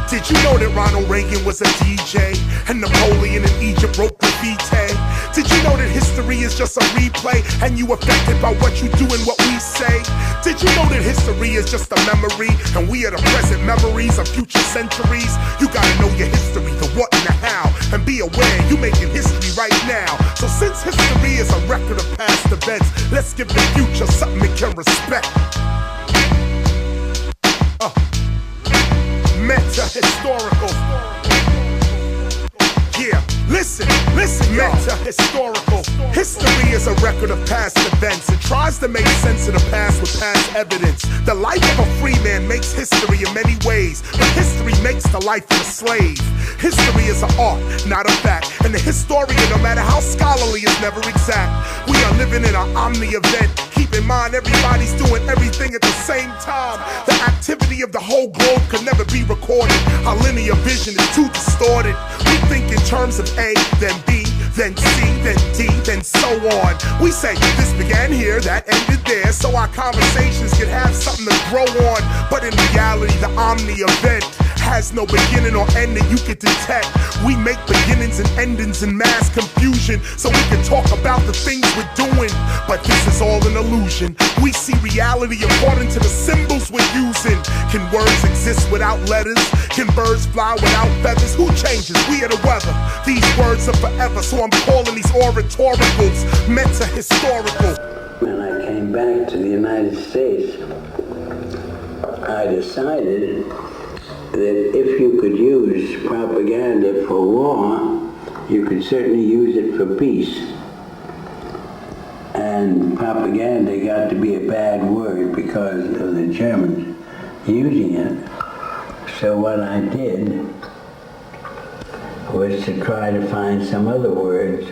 Did you know that Ronald Reagan was a DJ and Napoleon in Egypt wrote graffiti? Did you know that history is just a replay and you affected by what you do and what we say? Did you know that history is just a memory and we are the present memories of future centuries? You gotta know your history, the what and the how, and be aware you making history right now. So since history is a record of past events, let's give the future something it can respect. Meta-historical. Yeah, listen, meta-historical. History is a record of past events. It tries to make sense of the past with past evidence. The life of a free man makes history in many ways, but history makes the life of a slave. History is an art, not a fact, and the historian, no matter how scholarly, is never exact. We are living in an omni-event. Keep in mind, everybody's doing everything at the same time. The activity of the whole globe can never be recorded. Our linear vision is too distorted. We think in terms of A, then B, then C, then D, then so on. We say this began here, that ended there, so our conversations can have something to grow on. But in reality, the omni-event has no beginning or end that you can detect. We make beginnings and endings in mass confusion so we can talk about the things we're doing. But this is all an illusion. We see reality according to the symbols we're using. Can words exist without letters? Can birds fly without feathers? Who changes? We are the weather. These words are forever, so I'm calling these oratoricals meta-historical. When I came back to the United States, I decided that if you could use propaganda for war, you could certainly use it for peace. And propaganda got to be a bad word because of the Germans using it. So what I did was to try to find some other words.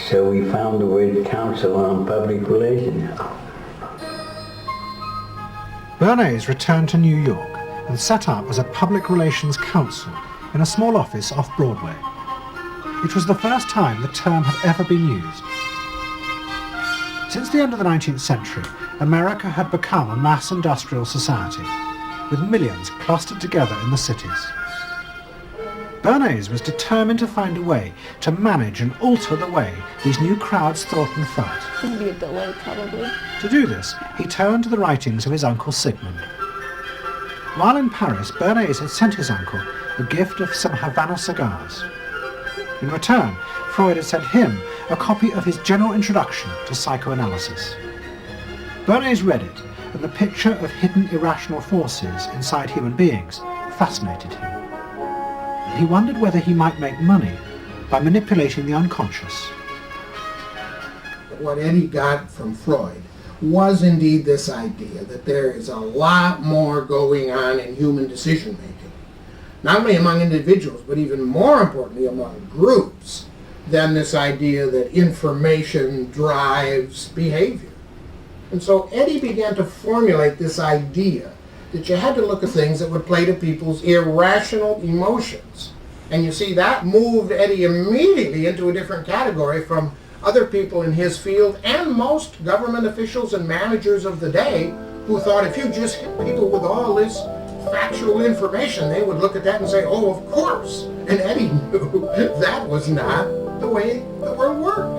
So we found the word Council on Public Relations. Bernays returned to New York and set up as a public relations counsel in a small office off Broadway. It was the first time the term had ever been used. Since the end of the 19th century, America had become a mass industrial society, with millions clustered together in the cities. Bernays was determined to find a way to manage and alter the way these new crowds thought and felt. It's going to be a delay, probably. To do this, he turned to the writings of his uncle Sigmund. While in Paris, Bernays had sent his uncle a gift of some Havana cigars. In return, Freud had sent him a copy of his general introduction to psychoanalysis. Bernays read it, and the picture of hidden irrational forces inside human beings fascinated him. And he wondered whether he might make money by manipulating the unconscious. What Eddie got from Freud was indeed this idea that there is a lot more going on in human decision making, not only among individuals, but even more importantly among groups, than this idea that information drives behavior. And so Eddie began to formulate this idea that you had to look at things that would play to people's irrational emotions. And you see, that moved Eddie immediately into a different category from other people in his field and most government officials and managers of the day, who thought if you just hit people with all this factual information, they would look at that and say, oh, of course. And Eddie knew that was not the way the world worked.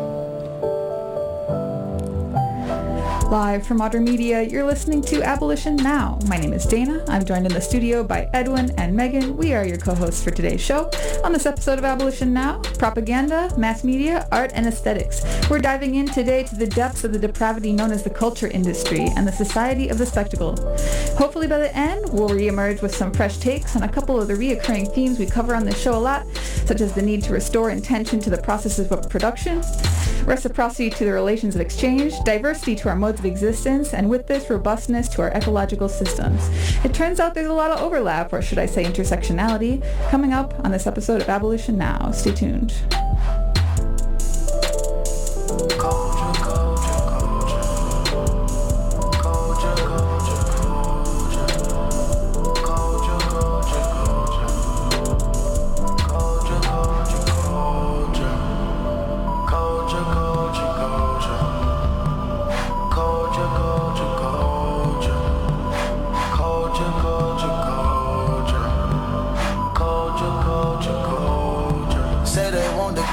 Live from Modern Media, you're listening to Abolition Now. My name is Dana. I'm joined in the studio by Edwin and Megan. We are your co-hosts for today's show. On this episode of Abolition Now, propaganda, mass media, art, and aesthetics. We're diving in today to the depths of the depravity known as the culture industry and the society of the spectacle. Hopefully by the end, we'll reemerge with some fresh takes on a couple of the reoccurring themes we cover on this show a lot, such as the need to restore intention to the processes of production, reciprocity to the relations of exchange, diversity to our modes of existence, and with this, robustness to our ecological systems. It turns out there's a lot of overlap, or should I say intersectionality, coming up on this episode of Abolition Now. Stay tuned.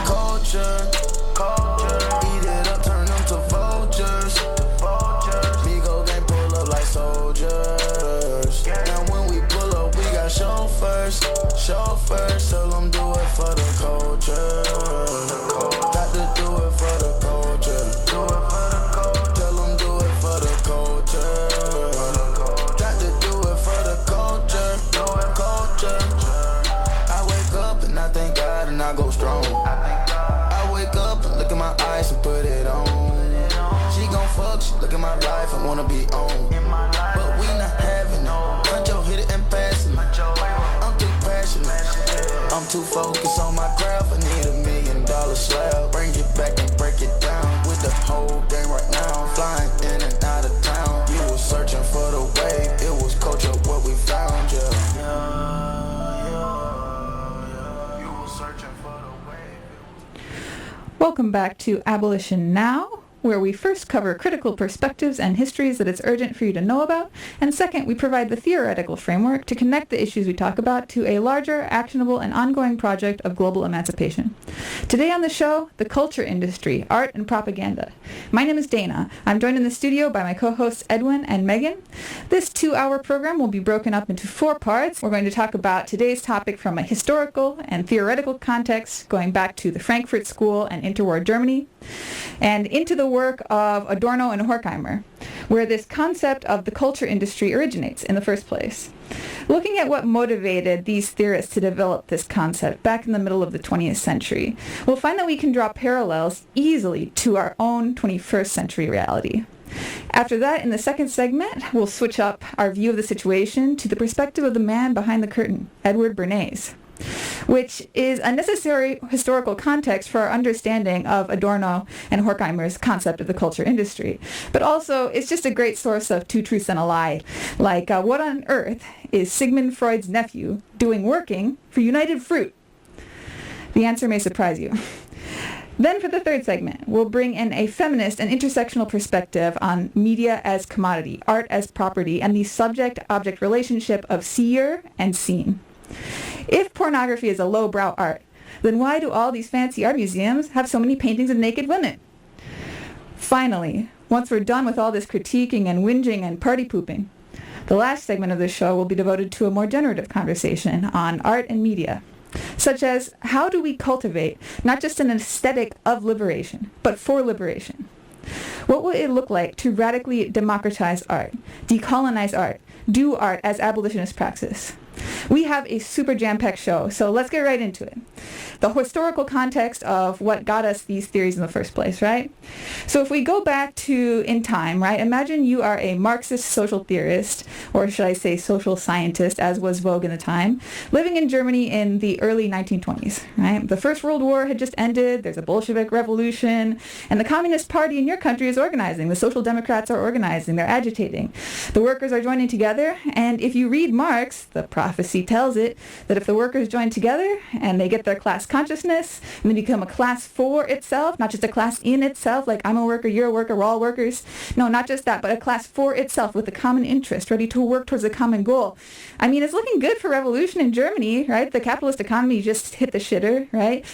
culture. Eat it up, turn them to vultures. Migo gang pull up like soldiers. Now when we pull up, we got chauffeurs. Tell them do it for the culture. Got to do it for the culture. Tell them do it for the culture. Got to do it for the culture. I wake up and I thank God and I go strong. I wake up and look in my eyes and put it on. She gon' fuck, she look at my life and wanna be on. But we not having no. Conjo hit it and pass it. I'm too passionate. I'm too focused on my craft. I need $1 million slab. Bring it back and break it down with the whole game right now. Flying in and out of town. You was searching for the wave. It was culture what we found, yeah. You was searching for the wave. Welcome back to Abolition Now, where we first cover critical perspectives and histories that it's urgent for you to know about, and second, we provide the theoretical framework to connect the issues we talk about to a larger, actionable, and ongoing project of global emancipation. Today on the show, the culture industry, art and propaganda. My name is Dana. I'm joined in the studio by my co-hosts Edwin and Megan. This 2-hour program will be broken up into 4 parts. We're going to talk about today's topic from a historical and theoretical context, going back to the Frankfurt School and interwar Germany, and into the work of Adorno and Horkheimer, where this concept of the culture industry originates in the first place. Looking at what motivated these theorists to develop this concept back in the middle of the 20th century, we'll find that we can draw parallels easily to our own 21st century reality. After that, in the second segment, we'll switch up our view of the situation to the perspective of the man behind the curtain, Edward Bernays, which is a necessary historical context for our understanding of Adorno and Horkheimer's concept of the culture industry. But also, it's just a great source of two truths and a lie. Like, what on earth is Sigmund Freud's nephew doing working for United Fruit? The answer may surprise you. Then for the third segment, we'll bring in a feminist and intersectional perspective on media as commodity, art as property, and the subject-object relationship of seer and seen. If pornography is a lowbrow art, then why do all these fancy art museums have so many paintings of naked women? Finally, once we're done with all this critiquing and whinging and party pooping, the last segment of this show will be devoted to a more generative conversation on art and media, such as how do we cultivate not just an aesthetic of liberation, but for liberation? What will it look like to radically democratize art, decolonize art, do art as abolitionist praxis? We have a super jam-packed show, so let's get right into it. The historical context of what got us these theories in the first place, right? So if we go back to in time, right, imagine you are a Marxist social theorist, or should I say social scientist, as was vogue in the time, living in Germany in the early 1920s, right? The First World War had just ended, there's a Bolshevik revolution, and the Communist Party in your country is organizing. The Social Democrats are organizing, they're agitating. The workers are joining together, and if you read Marx, the prophecy tells it that if the workers join together and they get their class consciousness and they become a class for itself, not just a class in itself, like I'm a worker, you're a worker, we're all workers. No, not just that, but a class for itself with a common interest, ready to work towards a common goal. I mean, it's looking good for revolution in Germany, right? The capitalist economy just hit the shitter, right?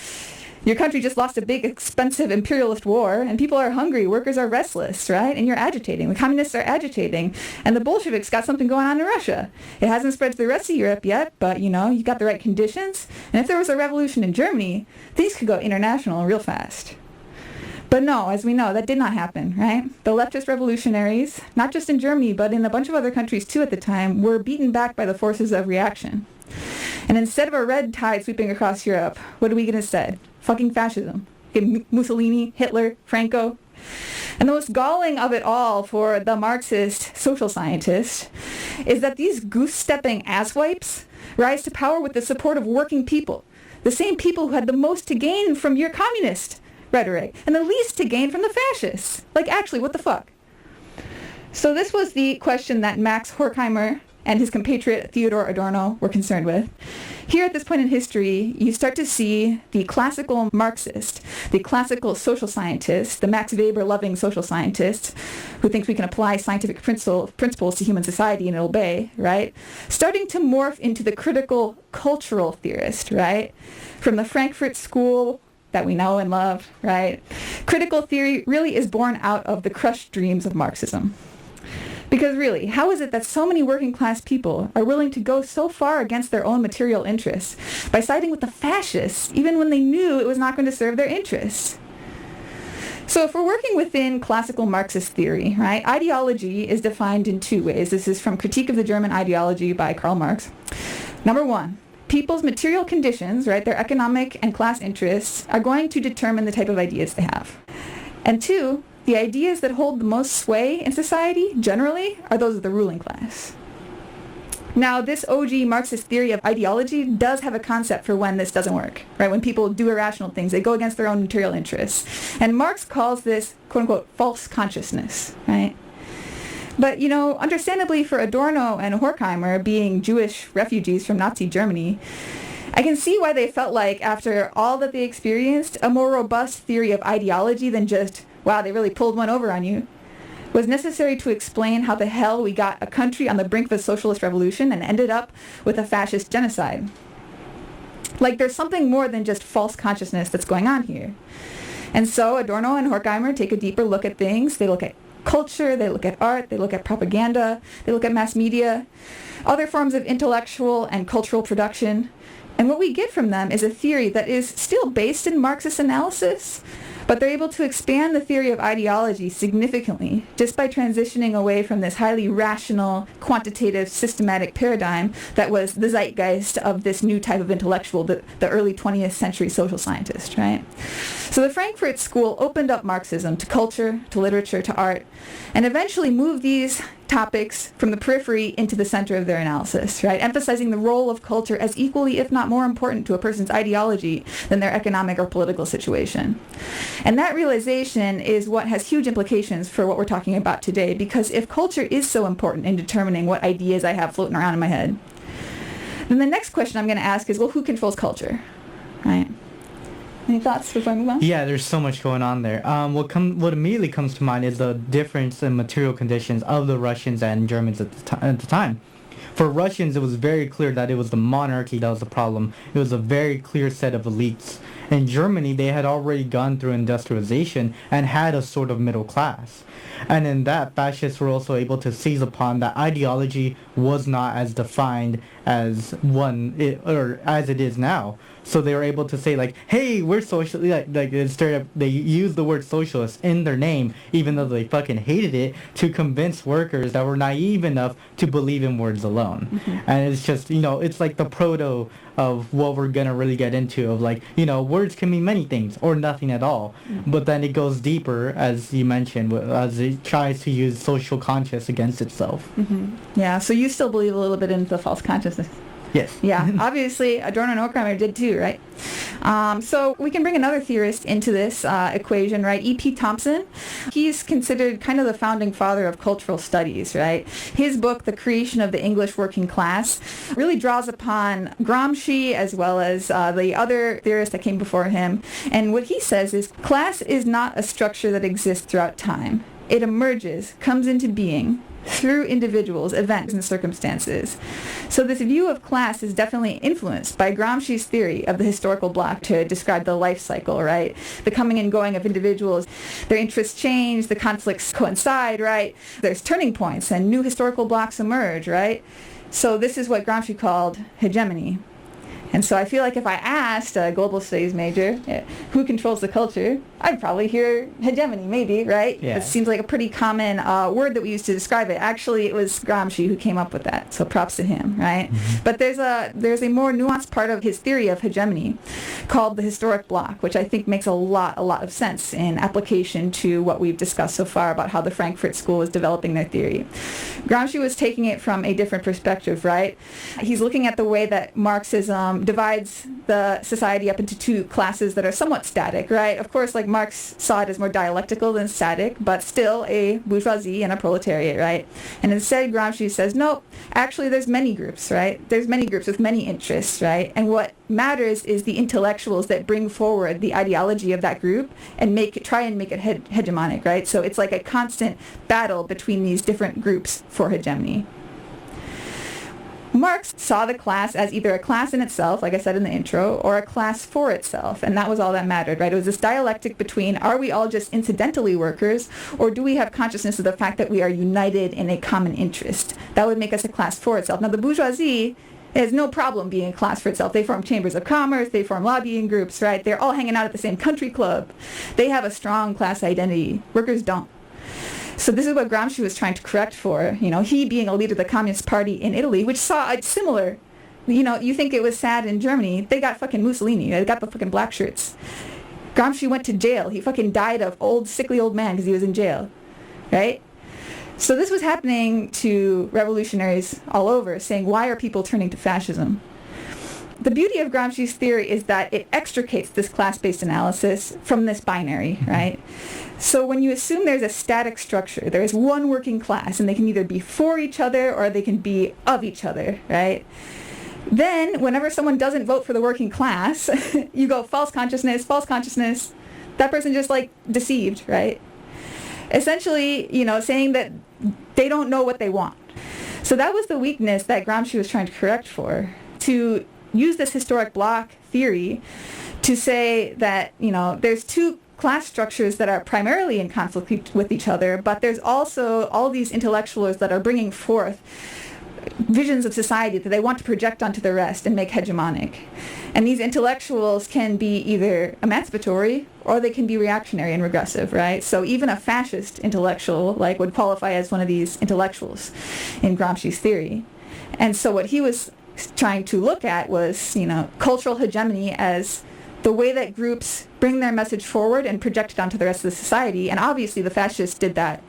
Your country just lost a big, expensive imperialist war, and people are hungry, workers are restless, right? And you're agitating. The communists are agitating. And the Bolsheviks got something going on in Russia. It hasn't spread to the rest of Europe yet, but, you know, you got the right conditions. And if there was a revolution in Germany, things could go international real fast. But no, as we know, that did not happen, right? The leftist revolutionaries, not just in Germany, but in a bunch of other countries too at the time, were beaten back by the forces of reaction. And instead of a red tide sweeping across Europe, what are we going to say? Fucking fascism. Mussolini, Hitler, Franco. And the most galling of it all for the Marxist social scientist is that these goose-stepping asswipes rise to power with the support of working people, the same people who had the most to gain from your communist rhetoric and the least to gain from the fascists. Like, actually, what the fuck? So this was the question that Max Horkheimer and his compatriot Theodor Adorno were concerned with. Here at this point in history, you start to see the classical Marxist, the classical social scientist, the Max Weber-loving social scientist, who thinks we can apply scientific principles to human society and obey, right? Starting to morph into the critical cultural theorist, right? From the Frankfurt School that we know and love, right? Critical theory really is born out of the crushed dreams of Marxism. Because really, how is it that so many working class people are willing to go so far against their own material interests by siding with the fascists, even when they knew it was not going to serve their interests? So if we're working within classical Marxist theory, right, ideology is defined in two ways. This is from Critique of the German Ideology by Karl Marx. Number one, people's material conditions, right, their economic and class interests, are going to determine the type of ideas they have. And two, the ideas that hold the most sway in society, generally, are those of the ruling class. Now, this OG Marxist theory of ideology does have a concept for when this doesn't work, right? When people do irrational things, they go against their own material interests. And Marx calls this, quote-unquote, false consciousness, right? But, you know, understandably for Adorno and Horkheimer, being Jewish refugees from Nazi Germany, I can see why they felt like, after all that they experienced, a more robust theory of ideology than just, wow, they really pulled one over on you, was necessary to explain how the hell we got a country on the brink of a socialist revolution and ended up with a fascist genocide. Like, there's something more than just false consciousness that's going on here. And so Adorno and Horkheimer take a deeper look at things. They look at culture, they look at art, they look at propaganda, they look at mass media, other forms of intellectual and cultural production. And what we get from them is a theory that is still based in Marxist analysis, but they're able to expand the theory of ideology significantly just by transitioning away from this highly rational, quantitative, systematic paradigm that was the zeitgeist of this new type of intellectual, the early 20th century social scientist, right? So the Frankfurt School opened up Marxism to culture, to literature, to art, and eventually moved these topics from the periphery into the center of their analysis, right? Emphasizing the role of culture as equally, if not more important to a person's ideology than their economic or political situation. And that realization is what has huge implications for what we're talking about today, because if culture is so important in determining what ideas I have floating around in my head, then the next question I'm going to ask is, well, who controls culture, right? Any thoughts before I move on? Yeah, there's so much going on there. What immediately comes to mind is the difference in material conditions of the Russians and Germans at the time. For Russians, it was very clear that it was the monarchy that was the problem. It was a very clear set of elites. In Germany, they had already gone through industrialization and had a sort of middle class. And in that, fascists were also able to seize upon that ideology was not as defined as as it is now. So they were able to say, like, hey, we're socialist, like instead of, they used the word socialist in their name, even though they fucking hated it, to convince workers that were naive enough to believe in words alone. Mm-hmm. And it's just, you know, it's like the proto of what we're gonna really get into, of like, you know, words can mean many things or nothing at all. Mm-hmm. But then it goes deeper, as you mentioned, as it tries to use social conscience against itself. Mm-hmm. Yeah, so you still believe a little bit in the false consciousness. Yes. Yeah, obviously Adorno and Horkheimer did too, right? So we can bring another theorist into this equation, right? E.P. Thompson. He's considered kind of the founding father of cultural studies, right? His book, The Creation of the English Working Class, really draws upon Gramsci as well as the other theorists that came before him. And what he says is, class is not a structure that exists throughout time. It emerges, comes into being, through individuals, events, and circumstances. So this view of class is definitely influenced by Gramsci's theory of the historical block to describe the life cycle, right? The coming and going of individuals, their interests change, the conflicts coincide, right? There's turning points and new historical blocks emerge, right? So this is what Gramsci called hegemony. And so I feel like if I asked a global studies major who controls the culture, I'd probably hear hegemony, maybe, right? Yeah. It seems like a pretty common word that we use to describe it. Actually, it was Gramsci who came up with that, so props to him, right? Mm-hmm. But there's a more nuanced part of his theory of hegemony called the historic block, which I think makes a lot of sense in application to what we've discussed so far about how the Frankfurt School is developing their theory. Gramsci was taking it from a different perspective, right? He's looking at the way that Marxism divides the society up into two classes that are somewhat static, right? Of course, like Marx saw it as more dialectical than static, but still a bourgeoisie and a proletariat, right? And instead, Gramsci says, nope, actually there's many groups, right? There's many groups with many interests, right? And what matters is the intellectuals that bring forward the ideology of that group and try and make it hegemonic, right? So it's like a constant battle between these different groups for hegemony. Marx saw the class as either a class in itself, like I said in the intro, or a class for itself, and that was all that mattered, right? It was this dialectic between, are we all just incidentally workers, or do we have consciousness of the fact that we are united in a common interest? That would make us a class for itself. Now, the bourgeoisie has no problem being a class for itself. They form chambers of commerce, they form lobbying groups, right? They're all hanging out at the same country club. They have a strong class identity. Workers don't. So this is what Gramsci was trying to correct for, he being a leader of the Communist Party in Italy, which saw a similar, you think it was sad in Germany, they got fucking Mussolini, they got the fucking black shirts. Gramsci went to jail. He fucking died of sickly old man because he was in jail, right? So this was happening to revolutionaries all over, saying, why are people turning to fascism? The beauty of Gramsci's theory is that it extricates this class-based analysis from this binary, right? So when you assume there's a static structure, there is one working class, and they can either be for each other or they can be of each other, right? Then, whenever someone doesn't vote for the working class, you go false consciousness, that person just deceived, right? Essentially, saying that they don't know what they want. So that was the weakness that Gramsci was trying to correct for, to use this historic bloc theory to say that, there's two class structures that are primarily in conflict with each other, but there's also all these intellectuals that are bringing forth visions of society that they want to project onto the rest and make hegemonic. And these intellectuals can be either emancipatory or they can be reactionary and regressive, right? So even a fascist intellectual would qualify as one of these intellectuals in Gramsci's theory. And so what he was trying to look at was, cultural hegemony as the way that groups bring their message forward and project it onto the rest of the society. And obviously the fascists did that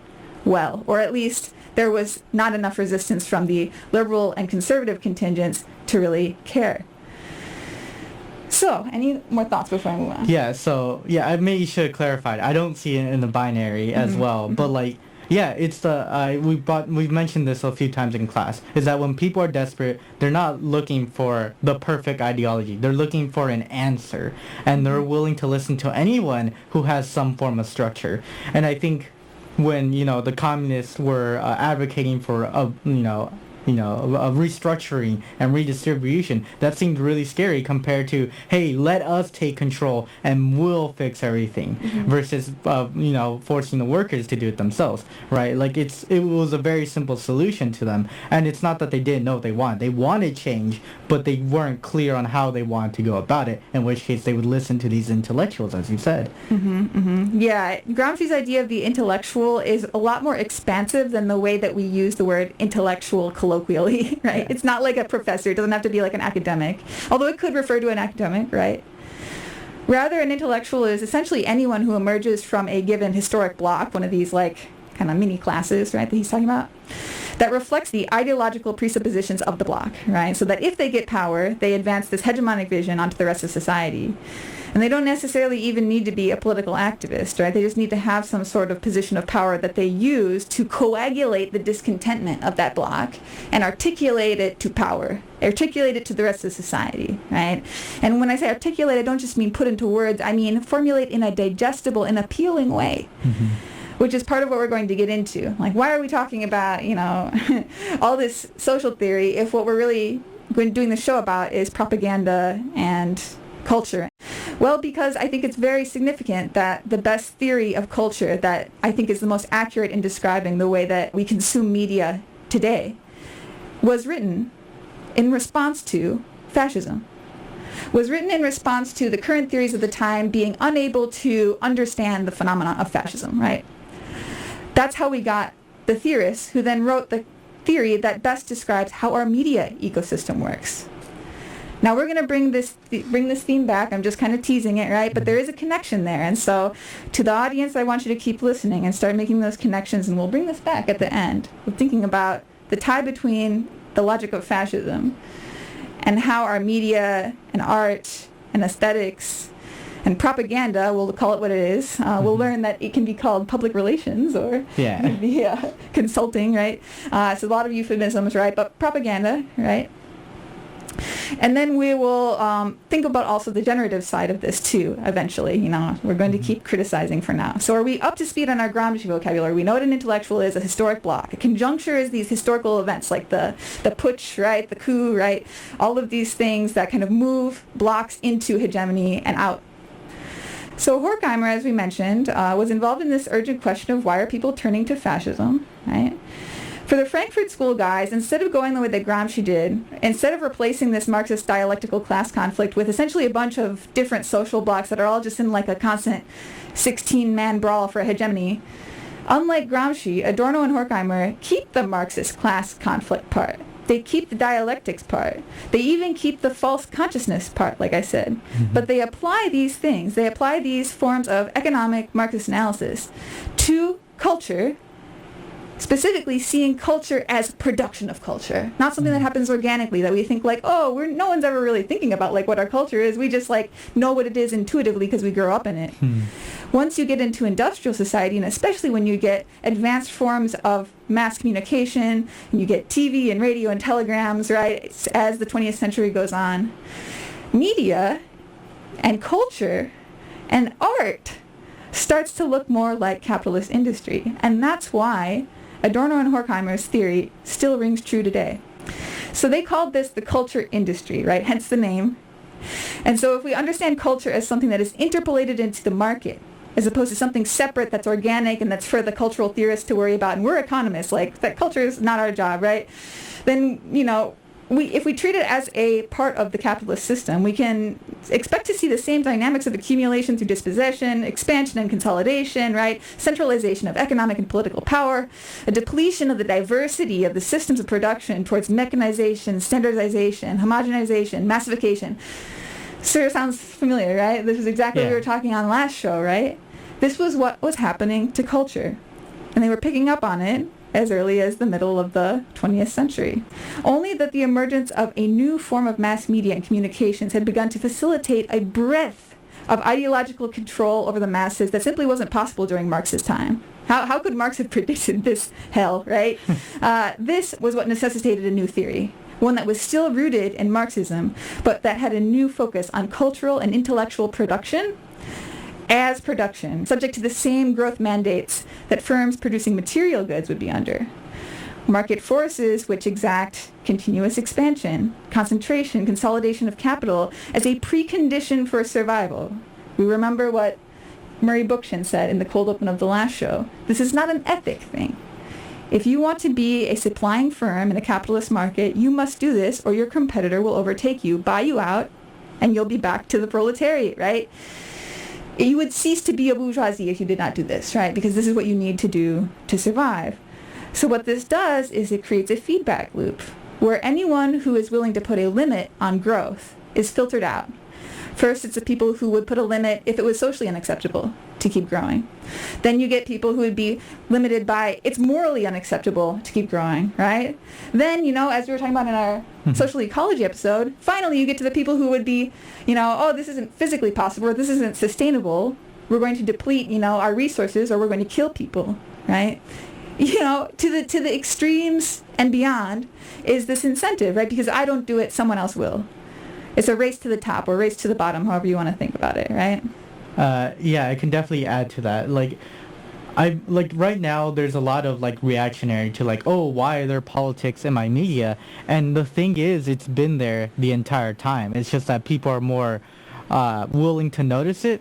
well, or at least there was not enough resistance from the liberal and conservative contingents to really care. So, any more thoughts before I move on? I maybe you should have clarified. I don't see it in the binary as well, but it's we've mentioned this a few times in class, is that when people are desperate, they're not looking for the perfect ideology. They're looking for an answer, and they're willing to listen to anyone who has some form of structure. And I think when, the communists were advocating for a restructuring and redistribution, that seemed really scary compared to, hey, let us take control and we'll fix everything, versus forcing the workers to do it themselves, right? It was a very simple solution to them, and it's not that they didn't know what they wanted. They wanted change, but they weren't clear on how they wanted to go about it, in which case they would listen to these intellectuals, as you said. Yeah, Gramsci's idea of the intellectual is a lot more expansive than the way that we use the word intellectual colloquially, right? Yeah. It's not like a professor. It doesn't have to be like an academic, although it could refer to an academic, right? Rather, an intellectual is essentially anyone who emerges from a given historic block, one of these kind of mini classes, right, that he's talking about, that reflects the ideological presuppositions of the block, right? So that if they get power, they advance this hegemonic vision onto the rest of society. And they don't necessarily even need to be a political activist, right? They just need to have some sort of position of power that they use to coagulate the discontentment of that block and articulate it to power, articulate it to the rest of society, right? And when I say articulate, I don't just mean put into words, I mean formulate in a digestible and appealing way. Which is part of what we're going to get into. Why are we talking about, all this social theory if what we're really doing the show about is propaganda and culture? Well, because I think it's very significant that the best theory of culture that I think is the most accurate in describing the way that we consume media today was written in response to fascism. Was written in response to the current theories of the time being unable to understand the phenomena of fascism, right? That's how we got the theorists who then wrote the theory that best describes how our media ecosystem works. Now we're going to bring this theme back. I'm just kind of teasing it, right? But there is a connection there. And so to the audience, I want you to keep listening and start making those connections. And we'll bring this back at the end. We're thinking about the tie between the logic of fascism and how our media and art and aesthetics and propaganda, we'll call it what it is. We'll learn that it can be called public relations or it can be consulting, right? So a lot of euphemisms, right? But propaganda, right? And then we will think about also the generative side of this too, eventually. We're going to keep criticizing for now. So are we up to speed on our Gramsci vocabulary? We know what an intellectual is, a historic bloc. A conjuncture is these historical events like the putsch, right, the coup, right, all of these things that kind of move blocks into hegemony and out. So Horkheimer, as we mentioned, was involved in this urgent question of why are people turning to fascism, right? For the Frankfurt School guys, instead of going the way that Gramsci did, instead of replacing this Marxist dialectical class conflict with essentially a bunch of different social blocks that are all just in like a constant 16-man brawl for hegemony, unlike Gramsci, Adorno and Horkheimer keep the Marxist class conflict part. They keep the dialectics part. They even keep the false consciousness part, like I said. But they apply these things, they apply these forms of economic Marxist analysis to culture, specifically seeing culture as production of culture, not something that happens organically, that we think like, oh, no one's ever really thinking about like what our culture is. We just like know what it is intuitively because we grew up in it. Once you get into industrial society, and especially when you get advanced forms of mass communication, and you get TV and radio and telegrams, right, as the 20th century goes on, media and culture and art starts to look more like capitalist industry. And that's why Adorno and Horkheimer's theory still rings true today. So they called this the culture industry, right? Hence the name. And so if we understand culture as something that is interpolated into the market, as opposed to something separate that's organic and that's for the cultural theorists to worry about, and we're economists, like that culture is not our job, right? Then, if we treat it as a part of the capitalist system, we can expect to see the same dynamics of accumulation through dispossession, expansion and consolidation, right? Centralization of economic and political power, a depletion of the diversity of the systems of production towards mechanization, standardization, homogenization, massification. Sure, sounds familiar, right? This is exactly what we were talking on last show, right? This was what was happening to culture. And they were picking up on it as early as the middle of the 20th century. Only that the emergence of a new form of mass media and communications had begun to facilitate a breadth of ideological control over the masses that simply wasn't possible during Marx's time. How could Marx have predicted this hell, right? This was what necessitated a new theory, one that was still rooted in Marxism, but that had a new focus on cultural and intellectual production as production, subject to the same growth mandates that firms producing material goods would be under. Market forces which exact continuous expansion, concentration, consolidation of capital as a precondition for survival. We remember what Murray Bookchin said in the cold open of the last show. This is not an ethic thing. If you want to be a supplying firm in a capitalist market, you must do this or your competitor will overtake you, buy you out, and you'll be back to the proletariat, right? You would cease to be a bourgeoisie if you did not do this, right? Because this is what you need to do to survive. So what this does is it creates a feedback loop where anyone who is willing to put a limit on growth is filtered out. First, it's the people who would put a limit if it was socially unacceptable to keep growing. Then you get people who would be limited by it's morally unacceptable to keep growing, right? Then, as we were talking about in our social ecology episode, finally you get to the people who would be, oh, this isn't physically possible, or this isn't sustainable. We're going to deplete, our resources, or we're going to kill people, right? To the extremes and beyond is this incentive, right? Because I don't do it, someone else will. It's a race to the top or race to the bottom, however you want to think about it, right? Yeah, I can definitely add to that. Right now there's a lot of reactionary to why are there politics in my media? And the thing is, it's been there the entire time. It's just that people are more willing to notice it,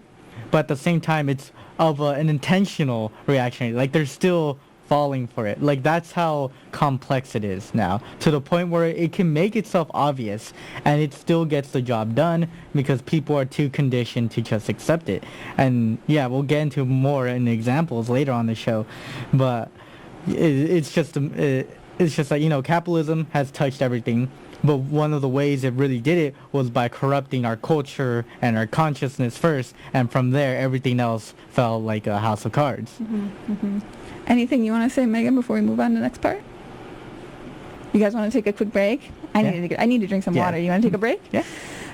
but at the same time it's of an intentional reactionary. They're still falling for it. That's how complex it is now, to the point where it can make itself obvious and it still gets the job done because people are too conditioned to just accept it. And yeah, we'll get into more in examples later on the show, but it's just that capitalism has touched everything, but one of the ways it really did it was by corrupting our culture and our consciousness first, and from there everything else fell like a house of cards. Anything you want to say, Megan, before we move on to the next part? You guys want to take a quick break? I need to drink some water. You want to take a break? Yeah.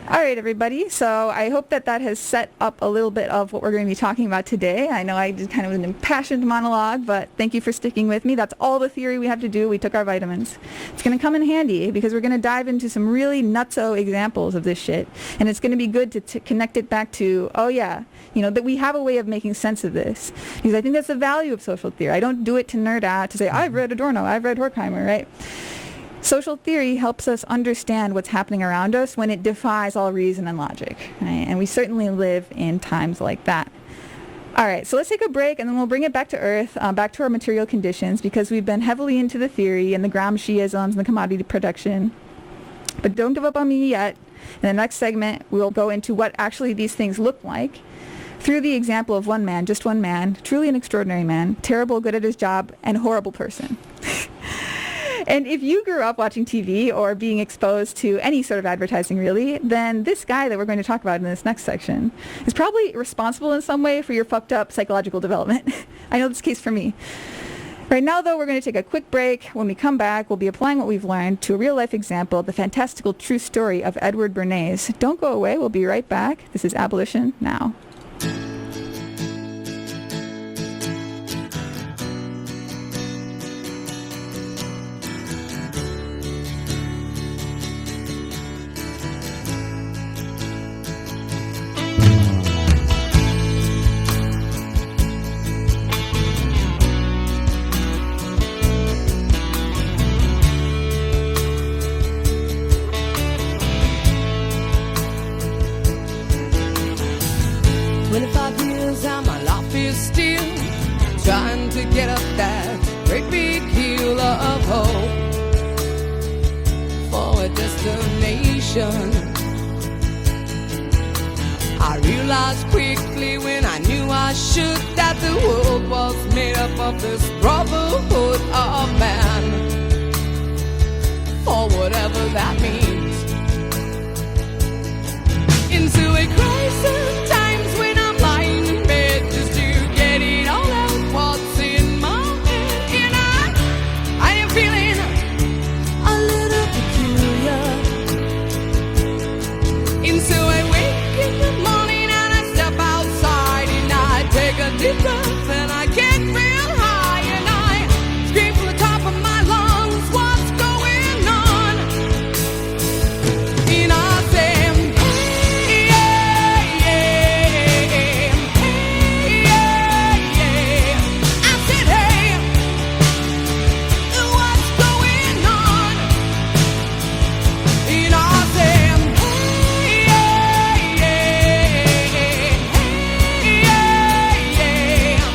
All right, everybody. So I hope that has set up a little bit of what we're going to be talking about today. I know I did kind of an impassioned monologue, but thank you for sticking with me. That's all the theory we have to do. We took our vitamins. It's going to come in handy because we're going to dive into some really nutso examples of this shit. And it's going to be good to connect it back to, oh yeah, that we have a way of making sense of this. Because I think that's the value of social theory. I don't do it to nerd out, to say, I've read Adorno, I've read Horkheimer, right? Social theory helps us understand what's happening around us when it defies all reason and logic, right? And we certainly live in times like that. All right, so let's take a break, and then we'll bring it back to earth, back to our material conditions, because we've been heavily into the theory and the Gramsciisms and the commodity production. But don't give up on me yet. In the next segment, we'll go into what actually these things look like through the example of one man, just one man, truly an extraordinary man, terrible, good at his job, and horrible person. And if you grew up watching TV or being exposed to any sort of advertising, really, then this guy that we're going to talk about in this next section is probably responsible in some way for your fucked up psychological development. I know this is the case for me. Right now, though, we're going to take a quick break. When we come back, we'll be applying what we've learned to a real-life example, the fantastical true story of Edward Bernays. Don't go away. We'll be right back. This is Abolition Now. I realized quickly when I knew I should that the world was made up of this brotherhood of man, or whatever that means. Into a crisis times when I'm lying in bed just to get it all out what's in my head, and I am feeling a little peculiar. And so I wake in the morning and I step outside and I take a deep breath and I get real high and I scream from the top of my lungs, what's going on? And I say, hey, yeah, yeah, hey, yeah, yeah. I said, hey, what's going on? And I say, hey, yeah, yeah, hey, yeah, yeah.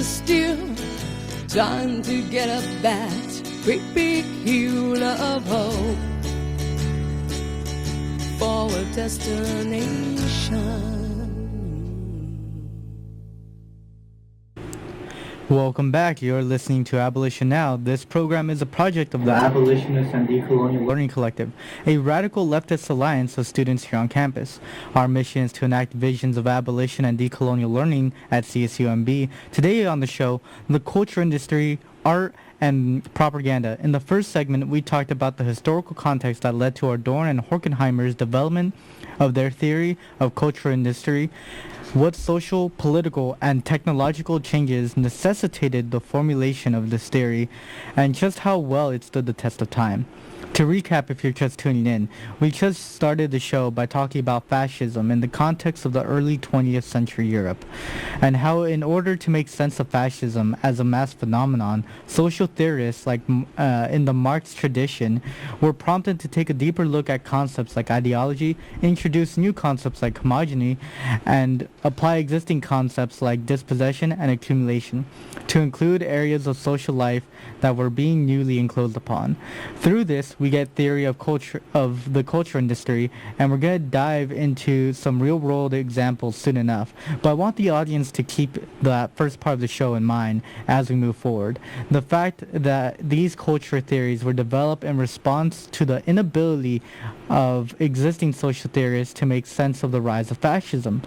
there's still time to get up that great big hill of hope for a destination. Welcome back. You're listening to Abolition Now. This program is a project of the Abolitionist and Decolonial Learning Collective, a radical leftist alliance of students here on campus. Our mission is to enact visions of abolition and decolonial learning at CSUMB. Today on the show, the culture industry, art, and propaganda. In the first segment, we talked about the historical context that led to Adorn and Horkheimer's development of their theory of culture industry, what social, political, and technological changes necessitated the formulation of this theory, and just how well it stood the test of time. To recap, if you're just tuning in, we just started the show by talking about fascism in the context of the early 20th century Europe, and how in order to make sense of fascism as a mass phenomenon, social theorists like in the Marx tradition were prompted to take a deeper look at concepts like ideology, introduce new concepts like homogeny, and apply existing concepts like dispossession and accumulation to include areas of social life that were being newly enclosed upon. Through this, we get theory of the culture industry, and we're going to dive into some real-world examples soon enough. But I want the audience to keep that first part of the show in mind as we move forward. The fact that these culture theories were developed in response to the inability of existing social theorists to make sense of the rise of fascism.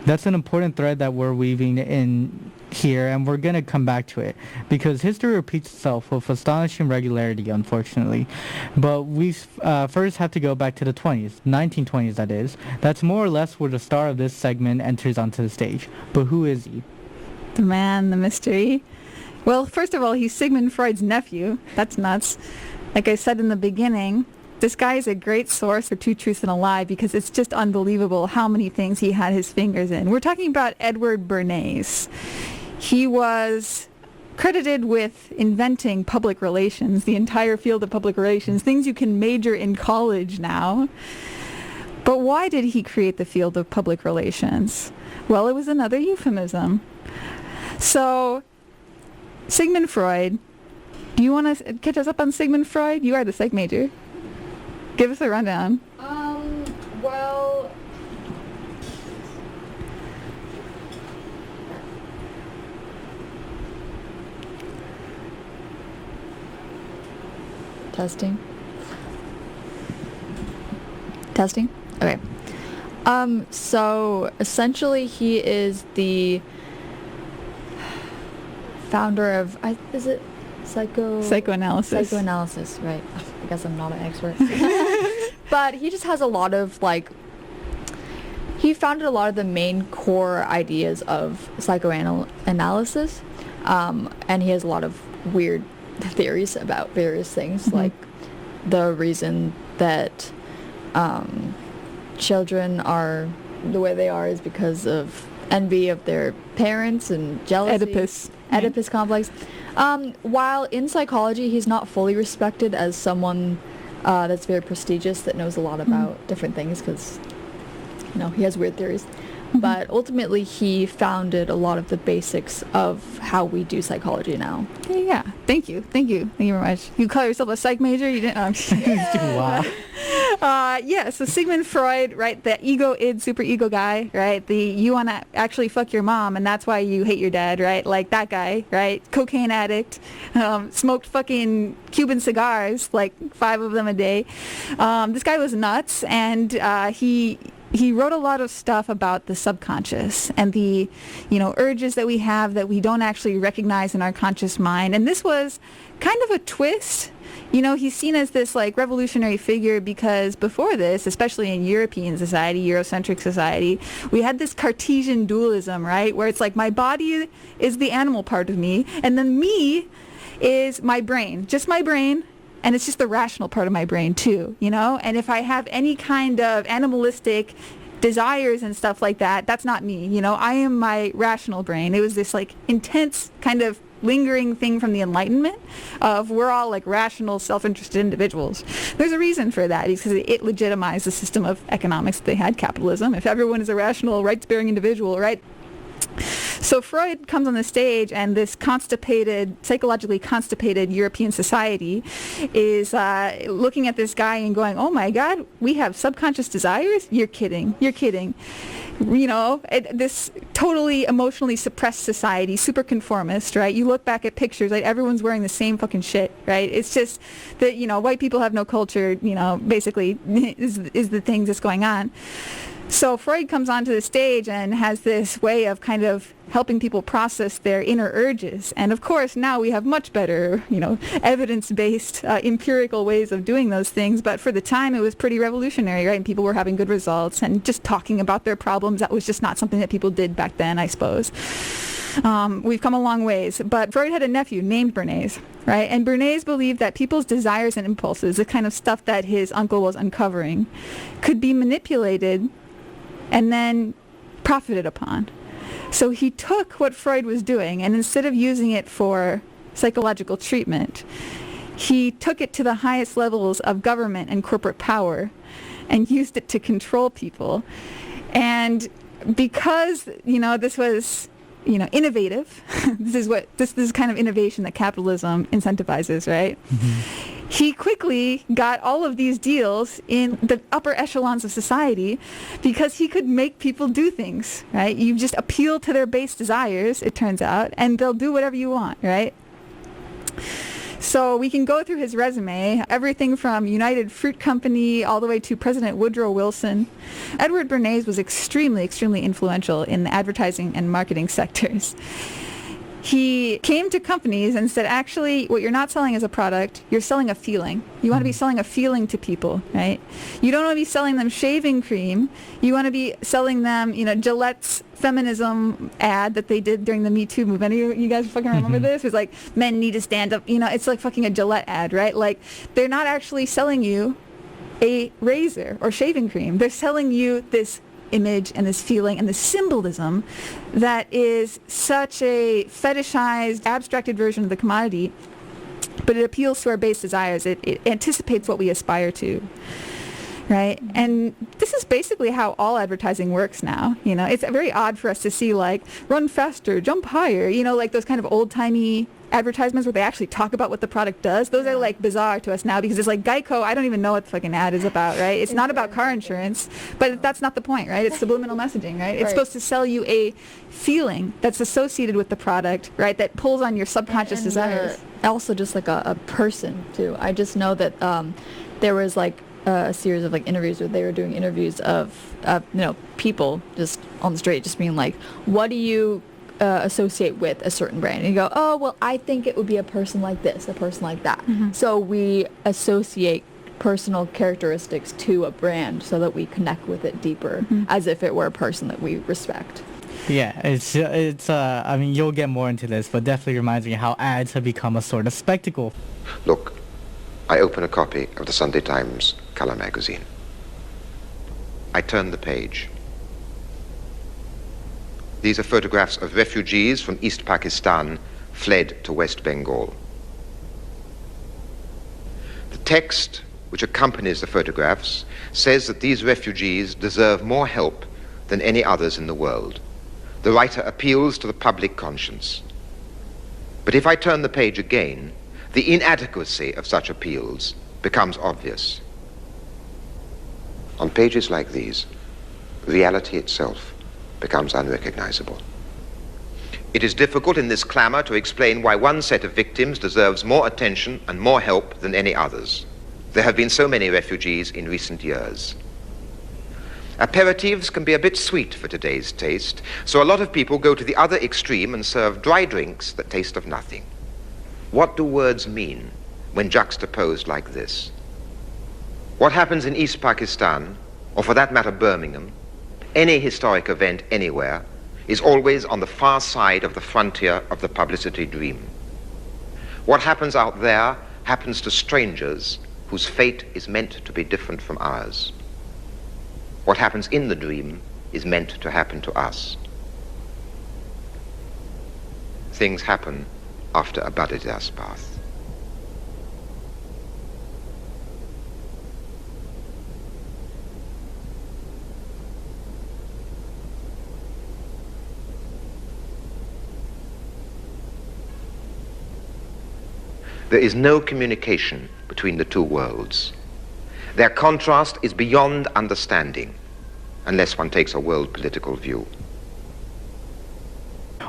That's an important thread that we're weaving in here, and we're going to come back to it because history repeats itself with astonishing regularity, unfortunately. But we first have to go back to the 1920s, that is. That's more or less where the star of this segment enters onto the stage. But who is he? The man, the mystery. Well, first of all, he's Sigmund Freud's nephew. That's nuts. Like I said in the beginning, this guy is a great source for Two Truths and a Lie because it's just unbelievable how many things he had his fingers in. We're talking about Edward Bernays. He was credited with inventing public relations, the entire field of public relations, things you can major in college now. But why did he create the field of public relations? Well, it was another euphemism. So, Sigmund Freud. Do you want to catch us up on Sigmund Freud? You are the psych major. Give us a rundown. Well... Testing. Okay. So essentially he is the founder of, is it Psychoanalysis. Psychoanalysis, right. I guess I'm not an expert. But he just has a lot of, he founded a lot of the main core ideas of psychoanalysis, and he has a lot of weird theories about various things, like the reason that children are the way they are is because of envy of their parents and jealousy. Oedipus complex. While in psychology he's not fully respected as someone that's very prestigious, that knows a lot about different things, because he has weird theories. But ultimately he founded a lot of the basics of how we do psychology now. Yeah. Thank you very much. You call yourself a psych major? You didn't? Wow. So Sigmund Freud, right, the super ego guy, right, you want to actually fuck your mom and that's why you hate your dad, right, like that guy, right, cocaine addict, smoked fucking Cuban cigars, like 5 of them a day. This guy was nuts, and he wrote a lot of stuff about the subconscious and the, urges that we have that we don't actually recognize in our conscious mind. And this was kind of a twist. He's seen as this revolutionary figure because before this, especially in European society, Eurocentric society, we had this Cartesian dualism, right? Where it's like my body is the animal part of me, and then me is my brain, just my brain. And it's just the rational part of my brain too, And if I have any kind of animalistic desires and stuff like that, that's not me, I am my rational brain. It was this intense kind of lingering thing from the Enlightenment of we're all rational, self-interested individuals. There's a reason for that, because it legitimized the system of economics that they had, capitalism. If everyone is a rational, rights-bearing individual, right? So Freud comes on the stage, and this psychologically constipated European society is looking at this guy and going, oh my God, we have subconscious desires? You're kidding. This totally emotionally suppressed society, super conformist, right? You look back at pictures, like everyone's wearing the same fucking shit, right? It's just that, white people have no culture, basically is the thing that's going on. So Freud comes onto the stage and has this way of kind of helping people process their inner urges. And of course, now we have much better, evidence-based, empirical ways of doing those things. But for the time, it was pretty revolutionary, right? And people were having good results and just talking about their problems. That was just not something that people did back then, I suppose. We've come a long ways. But Freud had a nephew named Bernays, right? And Bernays believed that people's desires and impulses, the kind of stuff that his uncle was uncovering, could be manipulated and then profited upon. So he took what Freud was doing, and instead of using it for psychological treatment, he took it to the highest levels of government and corporate power and used it to control people. And because, this was, innovative, this is kind of innovation that capitalism incentivizes, right? Mm-hmm. He quickly got all of these deals in the upper echelons of society because he could make people do things, right? You just appeal to their base desires, it turns out, and they'll do whatever you want, right? So we can go through his resume, everything from United Fruit Company all the way to President Woodrow Wilson. Edward Bernays was extremely, extremely influential in the advertising and marketing sectors. He came to companies and said, actually, what you're not selling is a product, you're selling a feeling. You want to be selling a feeling to people, right? You don't want to be selling them shaving cream. You want to be selling them, Gillette's feminism ad that they did during the Me Too movement. You guys fucking remember this? It was like, men need to stand up. It's like fucking a Gillette ad, right? Like, they're not actually selling you a razor or shaving cream. They're selling you this image and this feeling and this symbolism that is such a fetishized, abstracted version of the commodity, but it appeals to our base desires. It anticipates what we aspire to, right? And this is basically how all advertising works now. It's very odd for us to see, like, run faster, jump higher, like those kind of old-timey advertisements where they actually talk about what the product does. Those are like bizarre to us now because it's like Geico, I don't even know what the fucking ad is about, right? It's not about car insurance, but that's not the point, right? It's subliminal messaging, right? It's supposed to sell you a feeling that's associated with the product, right? That pulls on your subconscious desires. Also just like a person too. I just know that there was like a series of like interviews where they were doing interviews of people just on the street just being like, what do you associate with a certain brand? And you go, oh, well, I think it would be a person like this, a person like that. Mm-hmm. So we associate personal characteristics to a brand so that we connect with it deeper, as if it were a person that we respect. Yeah, it's I mean, you'll get more into this, but definitely reminds me how ads have become a sort of spectacle. Look, I open a copy of the Sunday Times color magazine. I turn the page. These are photographs of refugees from East Pakistan fled to West Bengal. The text which accompanies the photographs says that these refugees deserve more help than any others in the world. The writer appeals to the public conscience. But if I turn the page again, the inadequacy of such appeals becomes obvious. On pages like these, reality itself becomes unrecognizable. It is difficult in this clamor to explain why one set of victims deserves more attention and more help than any others. There have been so many refugees in recent years. Aperitifs can be a bit sweet for today's taste, so a lot of people go to the other extreme and serve dry drinks that taste of nothing. What do words mean when juxtaposed like this? What happens in East Pakistan, or for that matter Birmingham, any historic event anywhere, is always on the far side of the frontier of the publicity dream. What happens out there happens to strangers whose fate is meant to be different from ours. What happens in the dream is meant to happen to us. Things happen after a Badidas bath. there is no communication between the two worlds. Their contrast is beyond understanding, unless one takes a world political view.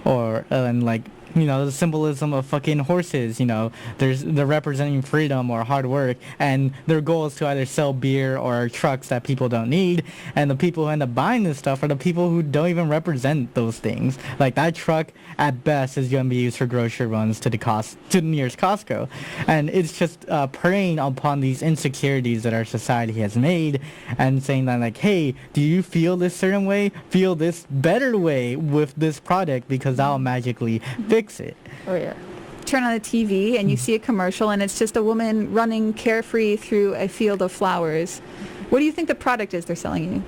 Or, the symbolism of fucking horses, they're representing freedom or hard work, and their goal is to either sell beer or trucks that people don't need, and the people who end up buying this stuff are the people who don't even represent those things. Like, that truck, at best, is going to be used for grocery runs to the nearest Costco. And it's just preying upon these insecurities that our society has made, and saying that, like, hey, do you feel this certain way? Feel this better way with this product, because that'll magically fix it. Oh yeah. Turn on the TV and you see a commercial and it's just a woman running carefree through a field of flowers. What do you think the product is they're selling you?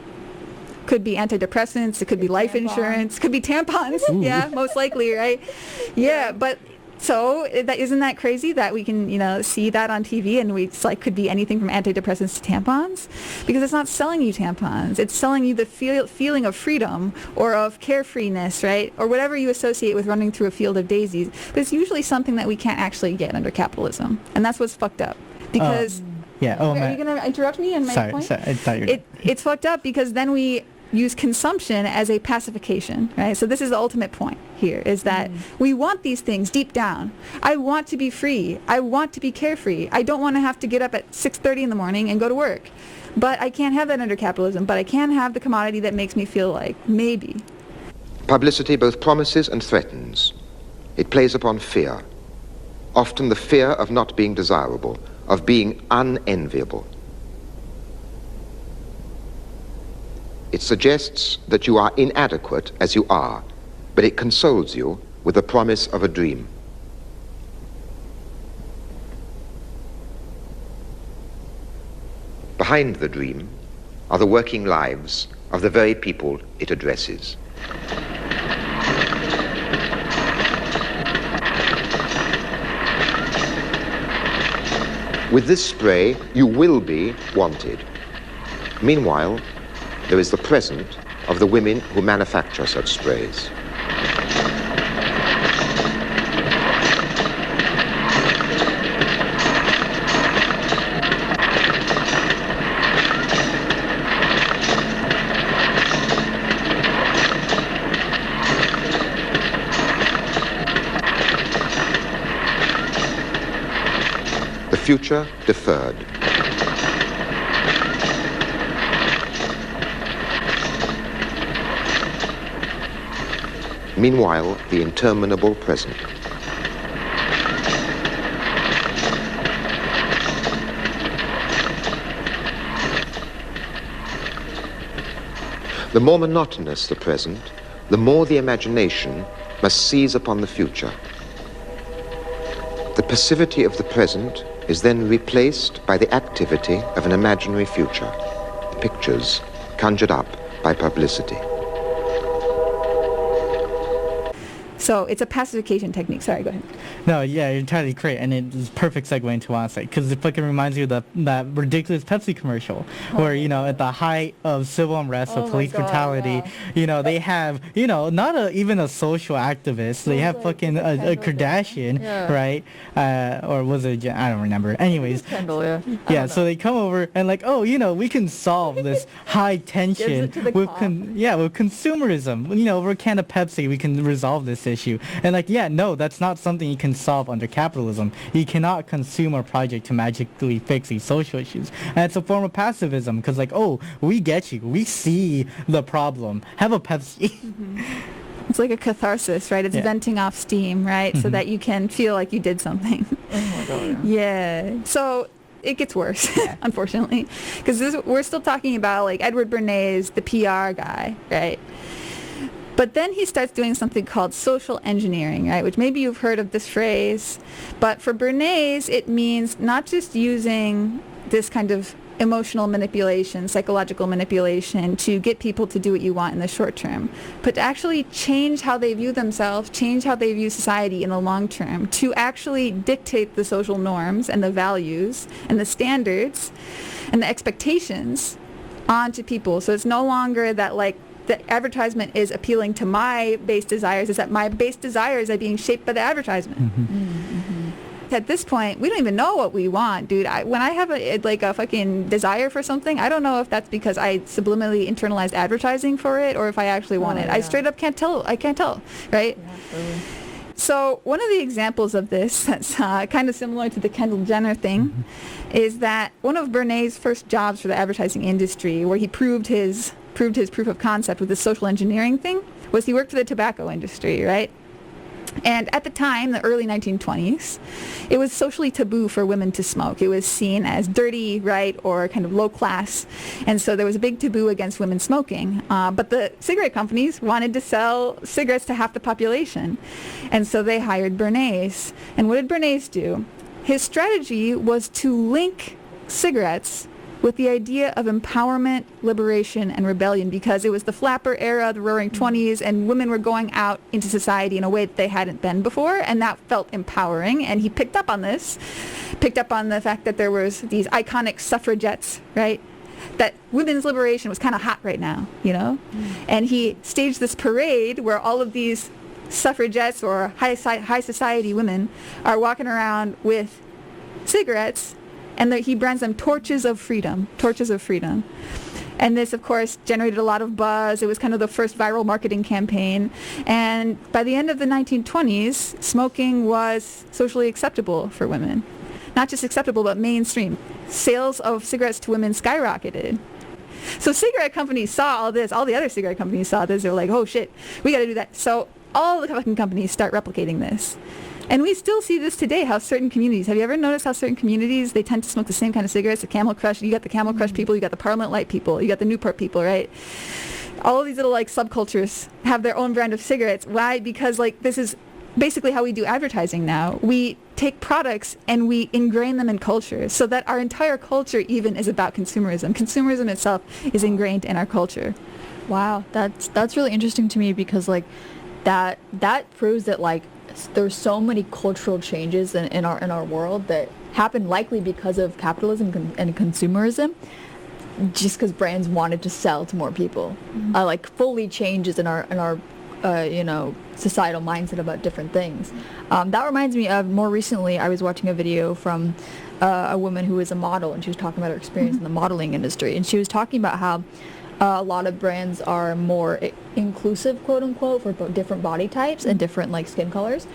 Could be antidepressants, it could be life insurance, could be tampons. Yeah, most likely, right? Yeah, but so isn't that crazy that we can, see that on TV and it's like could be anything from antidepressants to tampons? Because it's not selling you tampons. It's selling you the feeling of freedom or of carefreeness, right? Or whatever you associate with running through a field of daisies. But it's usually something that we can't actually get under capitalism. And that's what's fucked up. Because... yeah. Oh, are you going to interrupt me in my point? Sorry, I thought you were... It's fucked up because then we use consumption as a pacification, right? So this is the ultimate point here, is that we want these things deep down. I want to be free. I want to be carefree. I don't want to have to get up at 6:30 in the morning and go to work. But I can't have that under capitalism. But I can have the commodity that makes me feel like maybe. Publicity both promises and threatens. It plays upon fear, often the fear of not being desirable, of being unenviable. It suggests that you are inadequate as you are, but it consoles you with the promise of a dream. Behind the dream are the working lives of the very people it addresses. With this spray, you will be wanted. Meanwhile, there is the present of the women who manufacture such sprays. The future deferred. Meanwhile, the interminable present. The more monotonous the present, the more the imagination must seize upon the future. The passivity of the present is then replaced by the activity of an imaginary future, pictures conjured up by publicity. So it's a pacification technique. Sorry, go ahead. No, yeah, you're entirely correct, and it's perfect segue into what I say, because it fucking reminds you of that ridiculous Pepsi commercial, where, at the height of civil unrest, of police brutality, they have, not even a social activist, they have fucking a Kardashian, right? Or was it, I don't remember. Anyways. Kendall, yeah. Yeah, so they come over and like, we can solve this high tension with consumerism. Over a can of Pepsi, we can resolve this issue. And that's not something you can solve under capitalism. You cannot consume a project to magically fix these social issues. And it's a form of pacifism, because we get you. We see the problem. Have a Pepsi. It's like a catharsis, right? It's venting off steam, right? So that you can feel like you did something. Oh my God. Yeah. So it gets worse, unfortunately, because we're still talking about like Edward Bernays, the PR guy, right? But then he starts doing something called social engineering, right? Which maybe you've heard of this phrase. But for Bernays, it means not just using this kind of emotional manipulation, psychological manipulation to get people to do what you want in the short term, but to actually change how they view themselves, change how they view society in the long term, to actually dictate the social norms and the values and the standards and the expectations onto people. So it's no longer that the advertisement is appealing to my base desires, is that my base desires are being shaped by the advertisement. At this point, we don't even know what we want, dude. When I have a fucking desire for something, I don't know if that's because I subliminally internalized advertising for it or if I actually want it. Yeah. I straight up can't tell. I can't tell, right? Yeah, absolutely. So one of the examples of this that's kind of similar to the Kendall Jenner thing is that one of Bernays' first jobs for the advertising industry, where he proved his proof of concept with the social engineering thing, was he worked for the tobacco industry, right? And at the time, the early 1920s, it was socially taboo for women to smoke. It was seen as dirty, right, or kind of low class. And so there was a big taboo against women smoking. But the cigarette companies wanted to sell cigarettes to half the population. And so they hired Bernays. And what did Bernays do? His strategy was to link cigarettes with the idea of empowerment, liberation, and rebellion, because it was the flapper era, the roaring 20s, and women were going out into society in a way that they hadn't been before, and that felt empowering. And he picked up on this, picked up on the fact that there was these iconic suffragettes, right? That women's liberation was kind of hot right now, you know? And he staged this parade where all of these suffragettes or high society women are walking around with cigarettes, and he brands them torches of freedom. And this, of course, generated a lot of buzz. It was kind of the first viral marketing campaign. And by the end of the 1920s, smoking was socially acceptable for women. Not just acceptable, but mainstream. Sales of cigarettes to women skyrocketed. So cigarette companies saw all this. All the other cigarette companies saw this. They were like, oh, shit, we got to do that. So all the fucking companies start replicating this. And we still see this today, how certain communities, have you ever noticed how certain communities, they tend to smoke the same kind of cigarettes, the Camel Crush, you got the Camel Crush people, you got the Parliament Light people, you got the Newport people, right? All of these little like subcultures have their own brand of cigarettes. Why? Because like this is basically how we do advertising now. We take products and we ingrain them in culture so that our entire culture even is about consumerism. Consumerism itself is ingrained in our culture. Wow, that's really interesting to me, because like that proves that like there's so many cultural changes in our world that happen likely because of capitalism and consumerism, just because brands wanted to sell to more people. Like fully changes in our societal mindset about different things. That reminds me of, more recently I was watching a video from a woman who is a model, and she was talking about her experience in the modeling industry, and she was talking about how a lot of brands are more inclusive, quote unquote, for different body types and different like skin colors,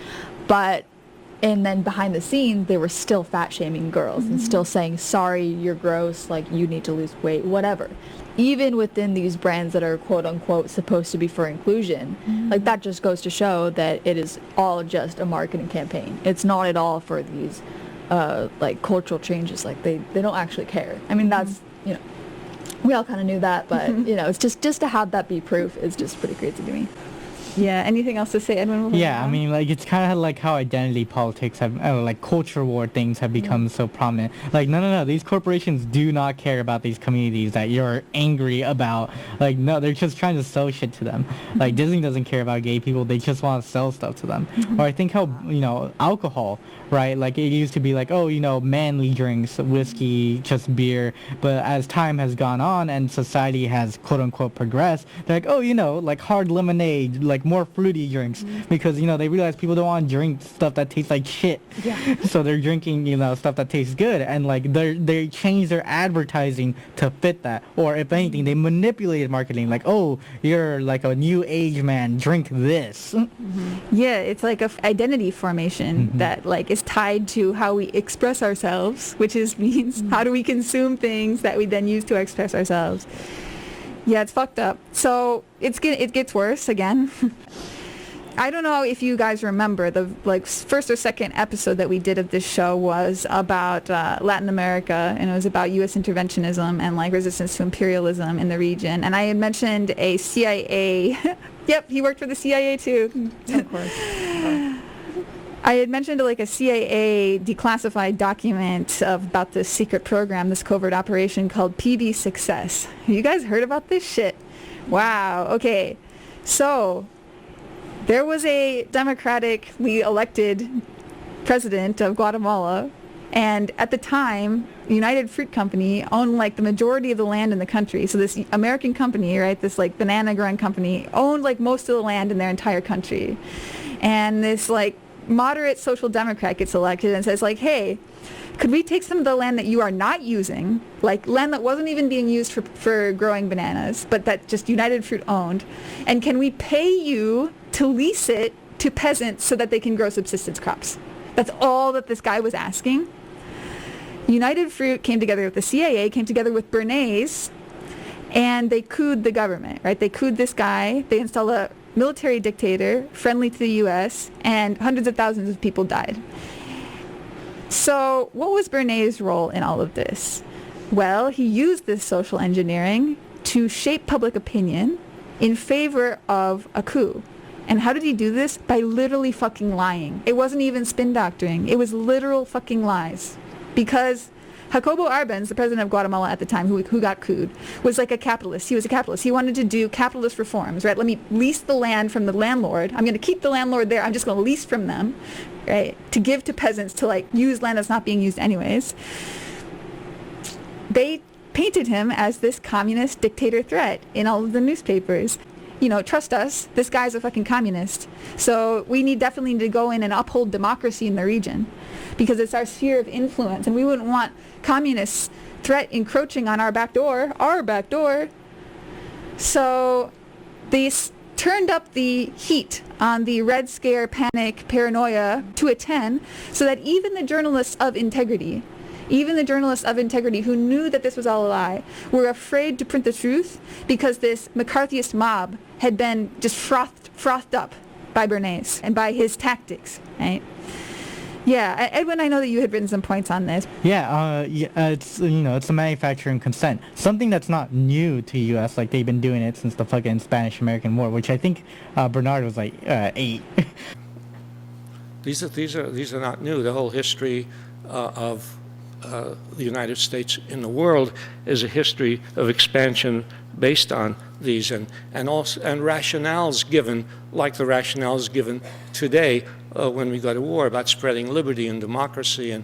and then behind the scenes they were still fat shaming girls and still saying, sorry, you're gross, like you need to lose weight, whatever. Even within these brands that are quote unquote supposed to be for inclusion, like that just goes to show that it is all just a marketing campaign. It's not at all for these like cultural changes. Like they don't actually care. I mean, that's, you know, we all kind of knew that, but you know, it's just to have that be proof is just pretty crazy to me. Yeah, anything else to say, Edwin? Yeah, I mean, like, it's kind of like how identity politics have, like, culture war things have become so prominent. Like, no, these corporations do not care about these communities that you're angry about. Like, no, they're just trying to sell shit to them. Like, Disney doesn't care about gay people, they just want to sell stuff to them. Or I think how, you know, alcohol, right? Like, it used to be like, oh, you know, manly drinks, whiskey, just beer. But as time has gone on and society has, quote-unquote, progressed, they're like, oh, you know, like hard lemonade, like more fruity drinks, because, you know, they realize people don't want to drink stuff that tastes like shit. Yeah. So they're drinking, you know, stuff that tastes good, and like they change their advertising to fit that. Or if anything, they manipulated marketing, like, oh, you're like a new age man, drink this. Yeah, it's like a identity formation that like is tied to how we express ourselves, which means how do we consume things that we then use to express ourselves. Yeah, it's fucked up. So it gets worse again. I don't know if you guys remember the like first or second episode that we did of this show was about Latin America, and it was about U.S. interventionism and like resistance to imperialism in the region. And I had mentioned a CIA. Yep, he worked for the CIA too. Of course. I had mentioned like a CIA declassified document about this secret program, this covert operation called PB Success. Have you guys heard about this shit? Wow. Okay. So there was a democratically elected president of Guatemala, and at the time, United Fruit Company owned like the majority of the land in the country. So this American company, right, this like banana growing company, owned like most of the land in their entire country. And this like moderate social democrat gets elected and says like, hey, could we take some of the land that you are not using, like land that wasn't even being used for growing bananas, but that just United Fruit owned, and can we pay you to lease it to peasants so that they can grow subsistence crops? That's all that this guy was asking. United Fruit came together with the CIA, came together with Bernays, and they couped the government, right? They couped this guy. They installed a military dictator friendly to the U.S., and hundreds of thousands of people died. So what was Bernays' role in all of this? Well, he used this social engineering to shape public opinion in favor of a coup. And how did he do this? By literally fucking lying. It wasn't even spin doctoring. It was literal fucking lies. Because Jacobo Arbenz, the president of Guatemala at the time, who got couped, was like a capitalist. He was a capitalist. He wanted to do capitalist reforms, right? Let me lease the land from the landlord. I'm going to keep the landlord there. I'm just going to lease from them, right? To give to peasants to like use land that's not being used anyways. They painted him as this communist dictator threat in all of the newspapers. You know, trust us, this guy's a fucking communist. So we definitely need to go in and uphold democracy in the region because it's our sphere of influence, and we wouldn't want communists encroaching on our back door. So they turned up the heat on the Red Scare, panic, paranoia to a 10, so that even the journalists of integrity who knew that this was all a lie were afraid to print the truth because this McCarthyist mob had been just frothed up by Bernays and by his tactics, right? Yeah, Edwin, I know that you had written some points on this. It's it's a manufacturing consent, something that's not new to U.S. Like they've been doing it since the fucking Spanish-American War, which I think Bernard was like 8. These are not new. The whole history of the United States in the world is a history of expansion based on these and rationales given, like the rationales given today when we go to war about spreading liberty and democracy and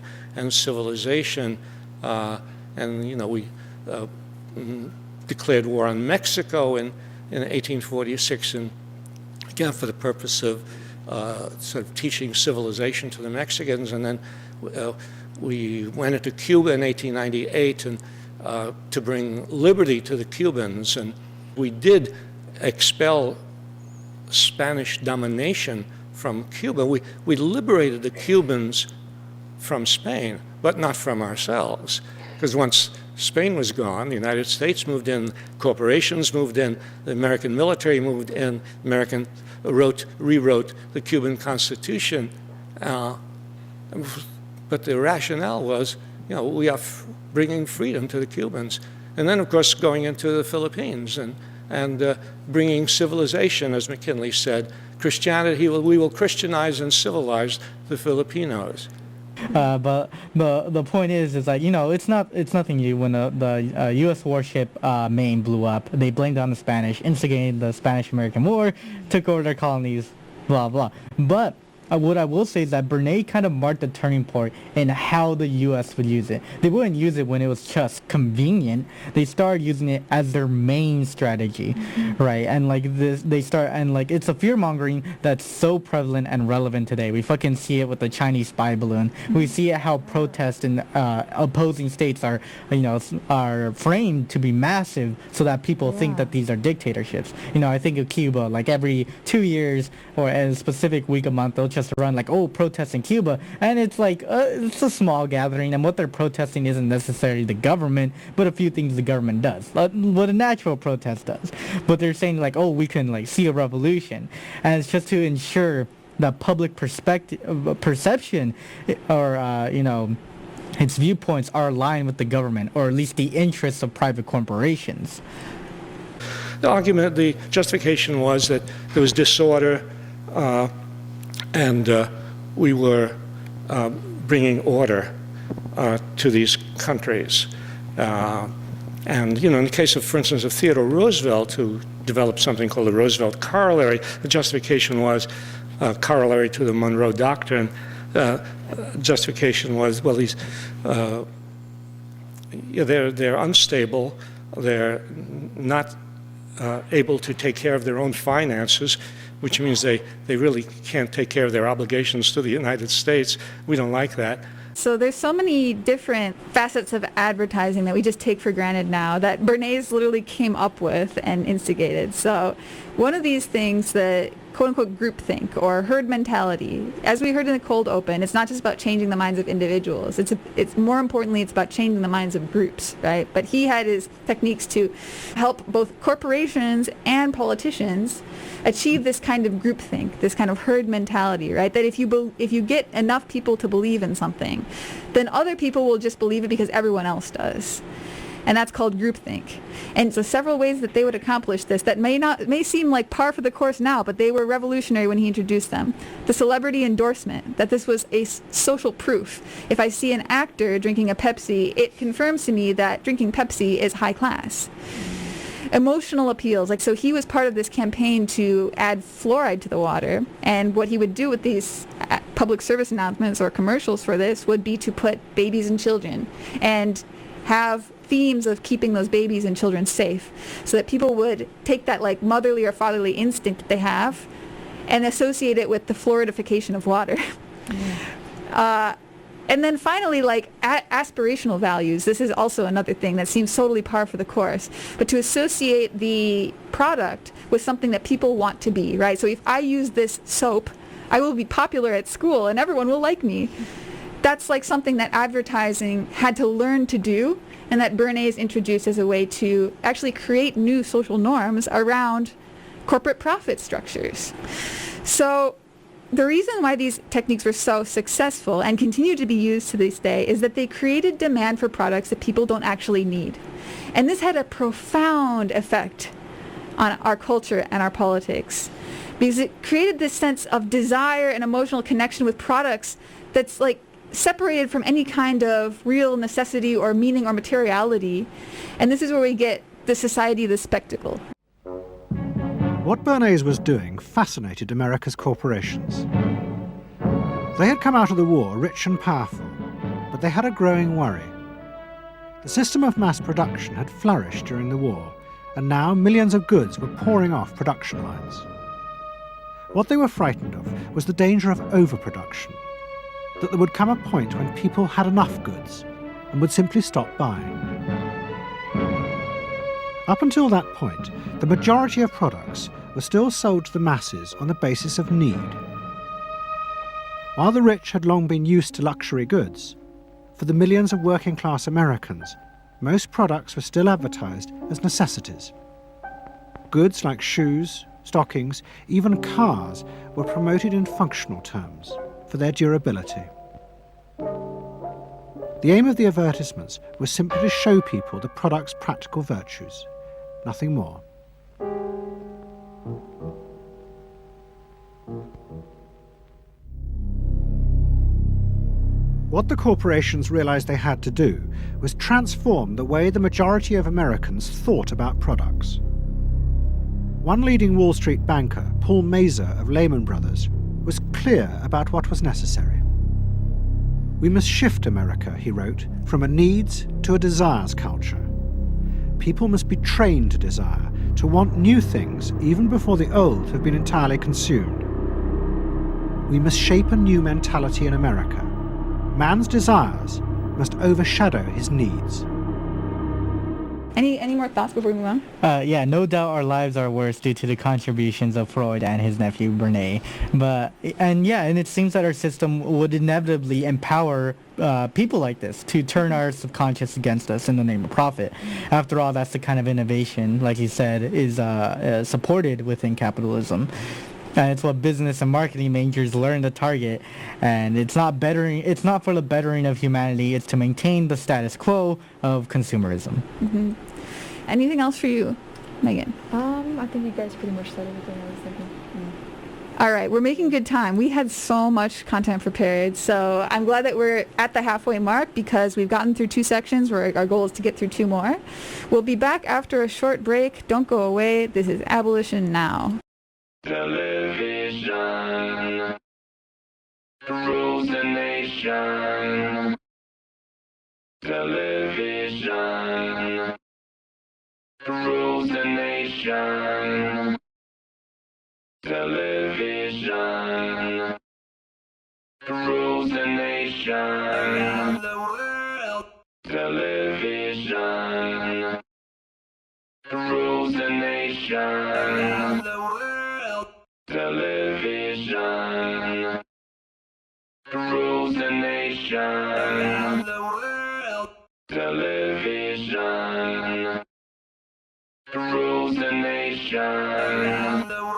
civilization. We declared war on Mexico in 1846, and again for the purpose of sort of teaching civilization to the Mexicans, and then we went into Cuba in 1898 and to bring liberty to the Cubans, and we did expel Spanish domination from Cuba. We liberated the Cubans from Spain, but not from ourselves, because once Spain was gone, the United States moved in, corporations moved in, the American military moved in, rewrote the Cuban Constitution. But the rationale was, we are bringing freedom to the Cubans. And then, of course, going into the Philippines and bringing civilization, as McKinley said, Christianity, we will Christianize and civilize the Filipinos. But the point is like, it's nothing new. When the U.S. warship Maine blew up, they blamed on the Spanish, instigated the Spanish-American War, took over their colonies, blah, blah. But what I will say is that Bernays kind of marked the turning point in how the U.S. would use it. They wouldn't use it when it was just convenient. They started using it as their main strategy, right? And it's a fear-mongering that's so prevalent and relevant today. We fucking see it with the Chinese spy balloon. We see it how protests in opposing states are framed to be massive so that people think that these are dictatorships. I think of Cuba, like every 2 years or a specific week a month, they'll just run like, protests in Cuba, and it's like it's a small gathering, and what they're protesting isn't necessarily the government, but a few things the government does, what a natural protest does. But they're saying like, we can see a revolution, and it's just to ensure that public perception or its viewpoints are aligned with the government, or at least the interests of private corporations. The argument, the justification was that there was disorder, and we were bringing order to these countries. In the case of, for instance, of Theodore Roosevelt, who developed something called the Roosevelt Corollary, the justification was corollary to the Monroe Doctrine. Justification was, well, they're unstable, they're not able to take care of their own finances, which means they really can't take care of their obligations to the United States. We don't like that. So there's so many different facets of advertising that we just take for granted now that Bernays literally came up with and instigated. So one of these things, the quote-unquote groupthink or herd mentality, as we heard in the cold open, it's not just about changing the minds of individuals. It's more importantly, it's about changing the minds of groups, right? But he had his techniques to help both corporations and politicians achieve this kind of groupthink, this kind of herd mentality, right? That if you get enough people to believe in something, then other people will just believe it because everyone else does. And that's called groupthink. And so several ways that they would accomplish this that may seem like par for the course now, but they were revolutionary when he introduced them. The celebrity endorsement, that this was a social proof. If I see an actor drinking a Pepsi, it confirms to me that drinking Pepsi is high class. Emotional appeals, so he was part of this campaign to add fluoride to the water, and what he would do with these public service announcements or commercials for this would be to put babies and children and have themes of keeping those babies and children safe, so that people would take that motherly or fatherly instinct that they have and associate it with the fluoridification of water. And then finally, aspirational values. This is also another thing that seems totally par for the course. But to associate the product with something that people want to be, right? So if I use this soap, I will be popular at school and everyone will like me. That's something that advertising had to learn to do, and that Bernays introduced as a way to actually create new social norms around corporate profit structures. So the reason why these techniques were so successful and continue to be used to this day is that they created demand for products that people don't actually need. And this had a profound effect on our culture and our politics, because it created this sense of desire and emotional connection with products that's separated from any kind of real necessity or meaning or materiality. And this is where we get the society of the spectacle. What Bernays was doing fascinated America's corporations. They had come out of the war rich and powerful, but they had a growing worry. The system of mass production had flourished during the war, and now millions of goods were pouring off production lines. What they were frightened of was the danger of overproduction, that there would come a point when people had enough goods and would simply stop buying. Up until that point, the majority of products were still sold to the masses on the basis of need. While the rich had long been used to luxury goods, for the millions of working-class Americans, most products were still advertised as necessities. Goods like shoes, stockings, even cars were promoted in functional terms for their durability. The aim of the advertisements was simply to show people the product's practical virtues, nothing more. What the corporations realized they had to do was transform the way the majority of Americans thought about products. One leading Wall Street banker, Paul Mazur of Lehman Brothers, was clear about what was necessary. We must shift America, he wrote, from a needs to a desires culture. People must be trained to desire, to want new things even before the old have been entirely consumed. We must shape a new mentality in America. Man's desires must overshadow his needs. Any more thoughts before we move on? Yeah, no doubt our lives are worse due to the contributions of Freud and his nephew Bernays. And it seems that our system would inevitably empower people like this to turn our subconscious against us in the name of profit. After all, that's the kind of innovation, like he said, is supported within capitalism. And it's what business and marketing majors learn to target, and it's not for the bettering of humanity, it's to maintain the status quo of consumerism. Mm-hmm. Anything else for you, Megan? I think you guys pretty much said everything I was thinking. All right, we're making good time. We had so much content prepared, so I'm glad that we're at the halfway mark because we've gotten through 2 sections where our goal is to get through 2 more. We'll be back after a short break. Don't go away. This is Abolition Now. Television rules the nation. Television rules the nation. Television. around the world. Television rules the nation around the world. Television rules the nation around the world. Television rules the nation around the world.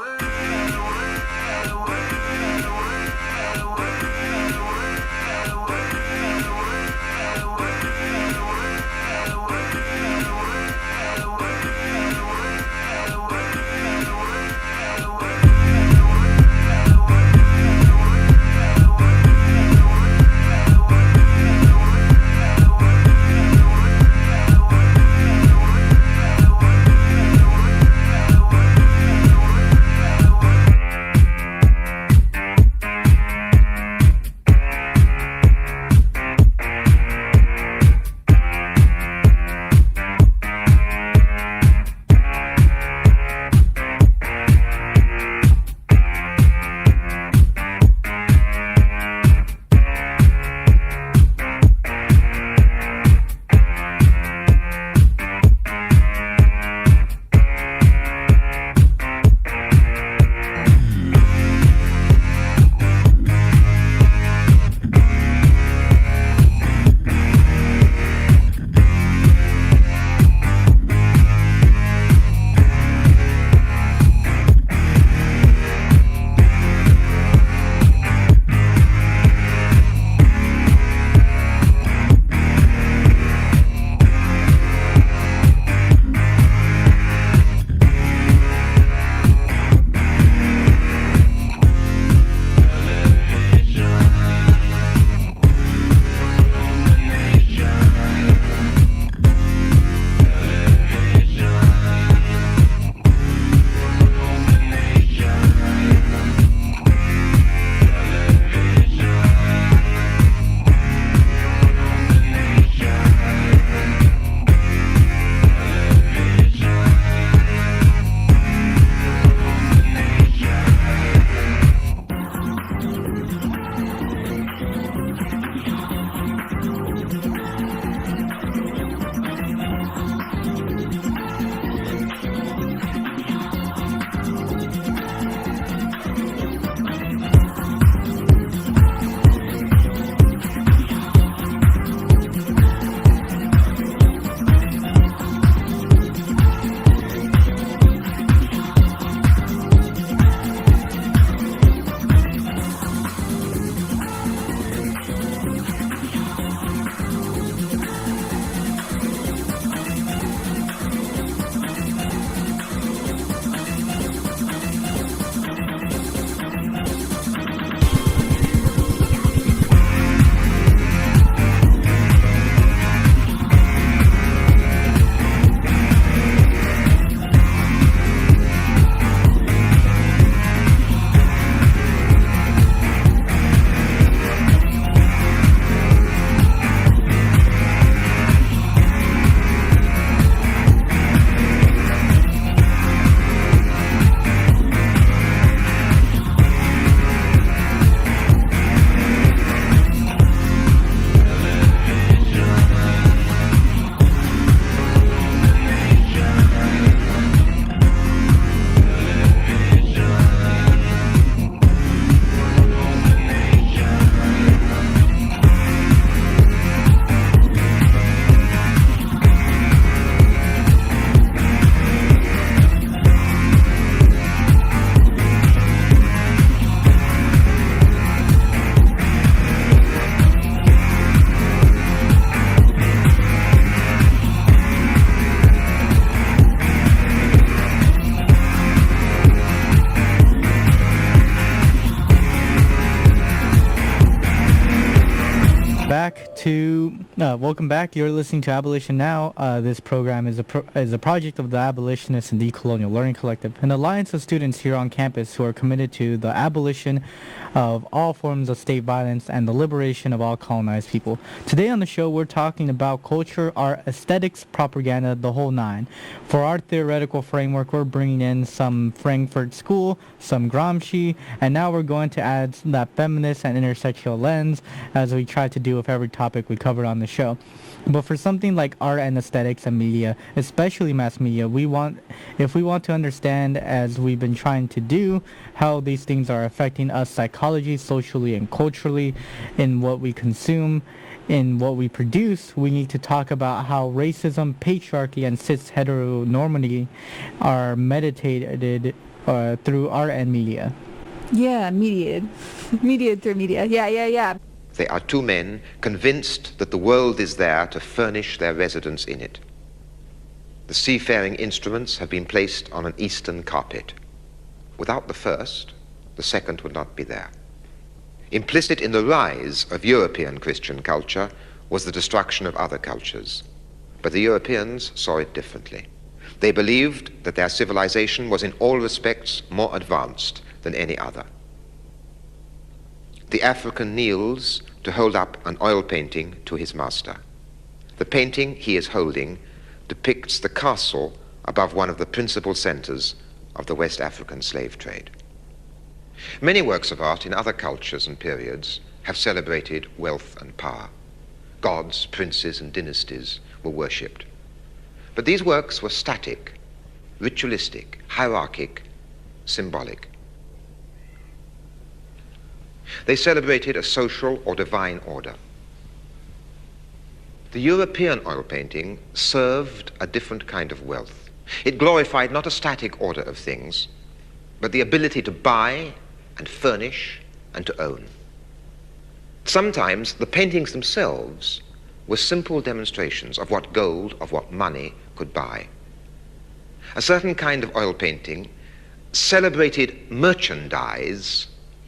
Back to Welcome back. You're listening to Abolition Now. This program is a project of the Abolitionist and Decolonial Learning Collective, an alliance of students here on campus who are committed to the abolition of all forms of state violence and the liberation of all colonized people. Today on the show, we're talking about culture, art, aesthetics, propaganda, the whole nine. For our theoretical framework, we're bringing in some Frankfurt School, some Gramsci, and now we're going to add that feminist and intersectional lens as we try to do with every topic we covered on the show. But for something like art and aesthetics and media, especially mass media, if we want to understand, as we've been trying to do, how these things are affecting us psychologically, socially, and culturally in what we consume, in what we produce, we need to talk about how racism, patriarchy, and cis heteronormity are meditated through art and media. Yeah, mediated. Mediated through media. Yeah. They are two men convinced that the world is there to furnish their residence in it. The seafaring instruments have been placed on an eastern carpet. Without the first, the second would not be there. Implicit in the rise of European Christian culture was the destruction of other cultures. But the Europeans saw it differently. They believed that their civilization was in all respects more advanced than any other. The African kneels to hold up an oil painting to his master. The painting he is holding depicts the castle above one of the principal centers of the West African slave trade. Many works of art in other cultures and periods have celebrated wealth and power. Gods, princes, and dynasties were worshipped. But these works were static, ritualistic, hierarchic, symbolic. They celebrated a social or divine order. The European oil painting served a different kind of wealth. It glorified not a static order of things, but the ability to buy and furnish and to own. Sometimes the paintings themselves were simple demonstrations of what gold, of what money could buy. A certain kind of oil painting celebrated merchandise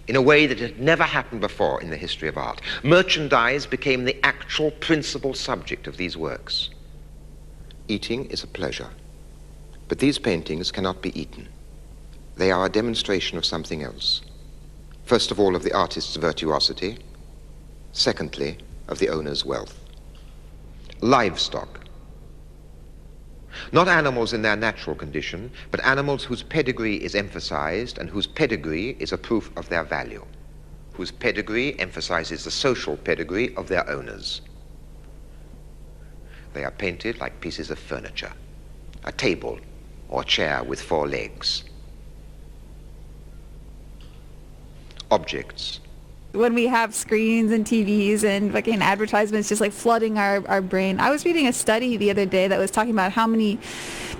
in a way that had never happened before in the history of art. Merchandise became the actual principal subject of these works. Eating is a pleasure, but these paintings cannot be eaten. They are a demonstration of something else. First of all, of the artist's virtuosity. Secondly, of the owner's wealth. Livestock. Not animals in their natural condition, but animals whose pedigree is emphasized and whose pedigree is a proof of their value, whose pedigree emphasizes the social pedigree of their owners. They are painted like pieces of furniture, a table or chair with 4 legs. Objects. When we have screens and TVs and fucking advertisements just like flooding our brain. I was reading a study the other day that was talking about how many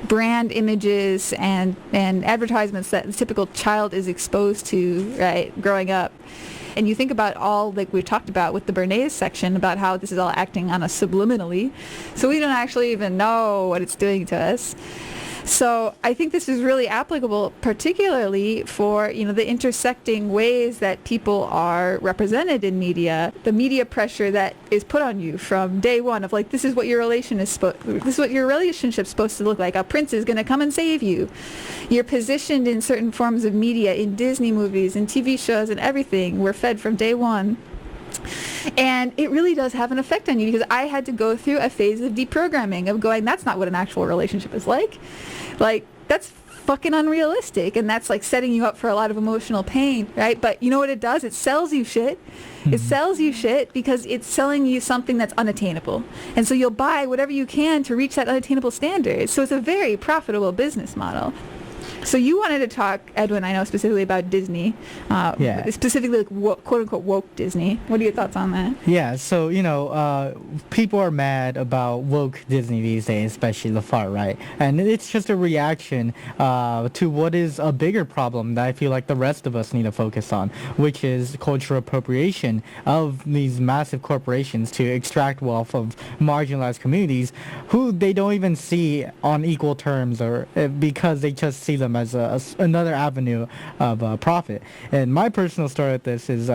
brand images and advertisements that the typical child is exposed to, right, growing up. And you think about all, like we've talked about with the Bernays section, about how this is all acting on us subliminally. So we don't actually even know what it's doing to us. So I think this is really applicable, particularly for, the intersecting ways that people are represented in media. The media pressure that is put on you from day one of like, this is what your relationship's supposed to look like. A prince is going to come and save you. You're positioned in certain forms of media, in Disney movies and TV shows and everything. We're fed from day one. And it really does have an effect on you, because I had to go through a phase of deprogramming, of going, that's not what an actual relationship is like. Like, that's fucking unrealistic, and that's like setting you up for a lot of emotional pain, right? But you know what it does? It sells you shit. It sells you shit because it's selling you something that's unattainable. And so you'll buy whatever you can to reach that unattainable standard. So it's a very profitable business model. So you wanted to talk, Edwin, I know, specifically about Disney, specifically like quote-unquote woke Disney. What are your thoughts on that? Yeah, so, people are mad about woke Disney these days, especially the far right. And it's just a reaction to what is a bigger problem that I feel like the rest of us need to focus on, which is cultural appropriation of these massive corporations to extract wealth of marginalized communities who they don't even see on equal terms, or because they just see them as another avenue of profit. And my personal story with this is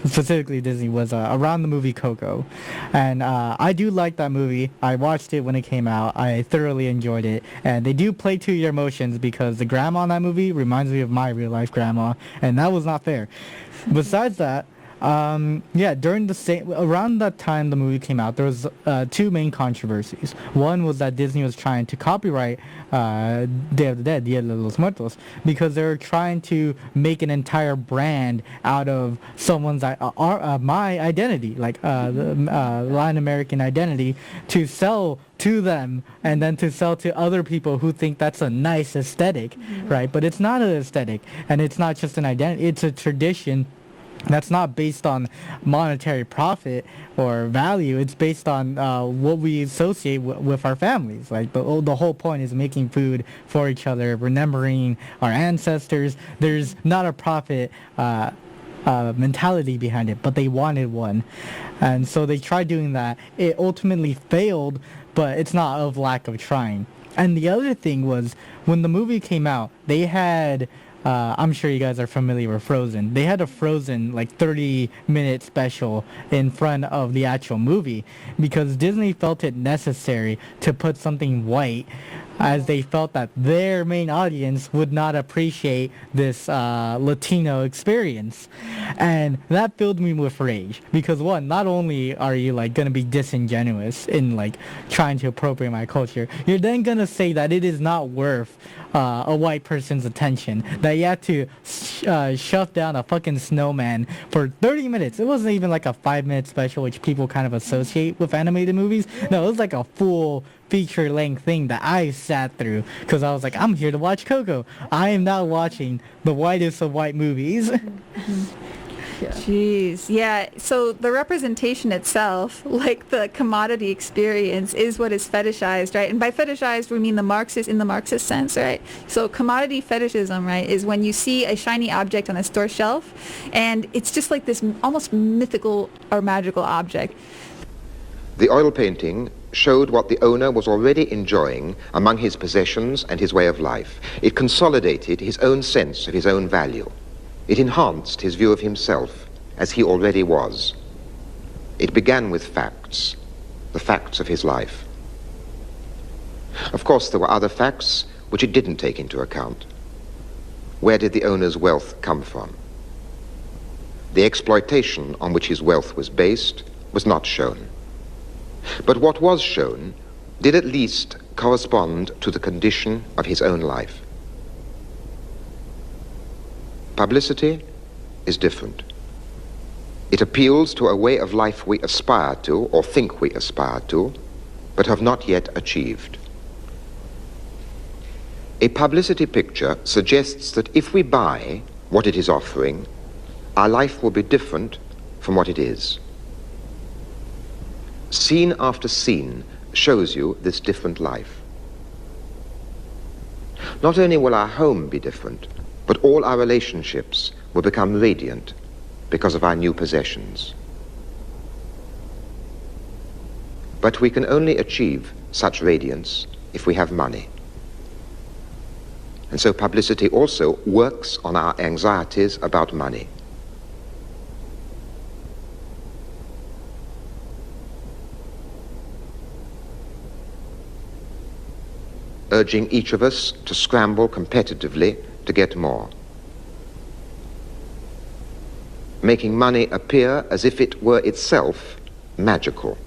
specifically Disney, was around the movie Coco. And I do like that movie. I watched it when it came out. I thoroughly enjoyed it. And they do play to your emotions because the grandma in that movie reminds me of my real life grandma, and that was not fair. Besides that, during around that time the movie came out, there was two main controversies. One was that Disney was trying to copyright Day of the Dead, Dia de los Muertos, because they were trying to make an entire brand out of someone's my identity, like the Latin American identity, to sell to them and then to sell to other people who think that's a nice aesthetic, right? But it's not an aesthetic, and it's not just an identity, it's a tradition that's not based on monetary profit or value. It's based on what we associate with our families. Like the whole point is making food for each other, remembering our ancestors. There's not a profit mentality behind it, but they wanted one, and so they tried doing that. It ultimately failed, but it's not of lack of trying. And the other thing was, when the movie came out, they had I'm sure you guys are familiar with Frozen. They had a Frozen 30-minute special in front of the actual movie because Disney felt it necessary to put something white, as they felt that their main audience would not appreciate this Latino experience. And that filled me with rage because, one, not only are you gonna be disingenuous in trying to appropriate my culture, you're then gonna say that it is not worth a white person's attention, that you have to shove down a fucking snowman for 30 minutes. It wasn't even a 5-minute special, which people kind of associate with animated movies. No, it was a full feature-length thing that I sat through because I was I'm here to watch Coco. I am not watching the whitest of white movies. Yeah. Jeez, yeah. So the representation itself, the commodity experience, is what is fetishized, right? And by fetishized, we mean the Marxist sense, right? So commodity fetishism, right, is when you see a shiny object on a store shelf, and it's just this almost mythical or magical object. The oil painting showed what the owner was already enjoying among his possessions and his way of life. It consolidated his own sense of his own value. It enhanced his view of himself as he already was. It began with facts, the facts of his life. Of course, there were other facts which it didn't take into account. Where did the owner's wealth come from? The exploitation on which his wealth was based was not shown. But what was shown did at least correspond to the condition of his own life. Publicity is different. It appeals to a way of life we aspire to, or think we aspire to, but have not yet achieved. A publicity picture suggests that if we buy what it is offering, our life will be different from what it is. Scene after scene shows you this different life. Not only will our home be different, but all our relationships will become radiant because of our new possessions. But we can only achieve such radiance if we have money. And so publicity also works on our anxieties about money. Urging each of us to scramble competitively to get more. Making money appear as if it were itself magical.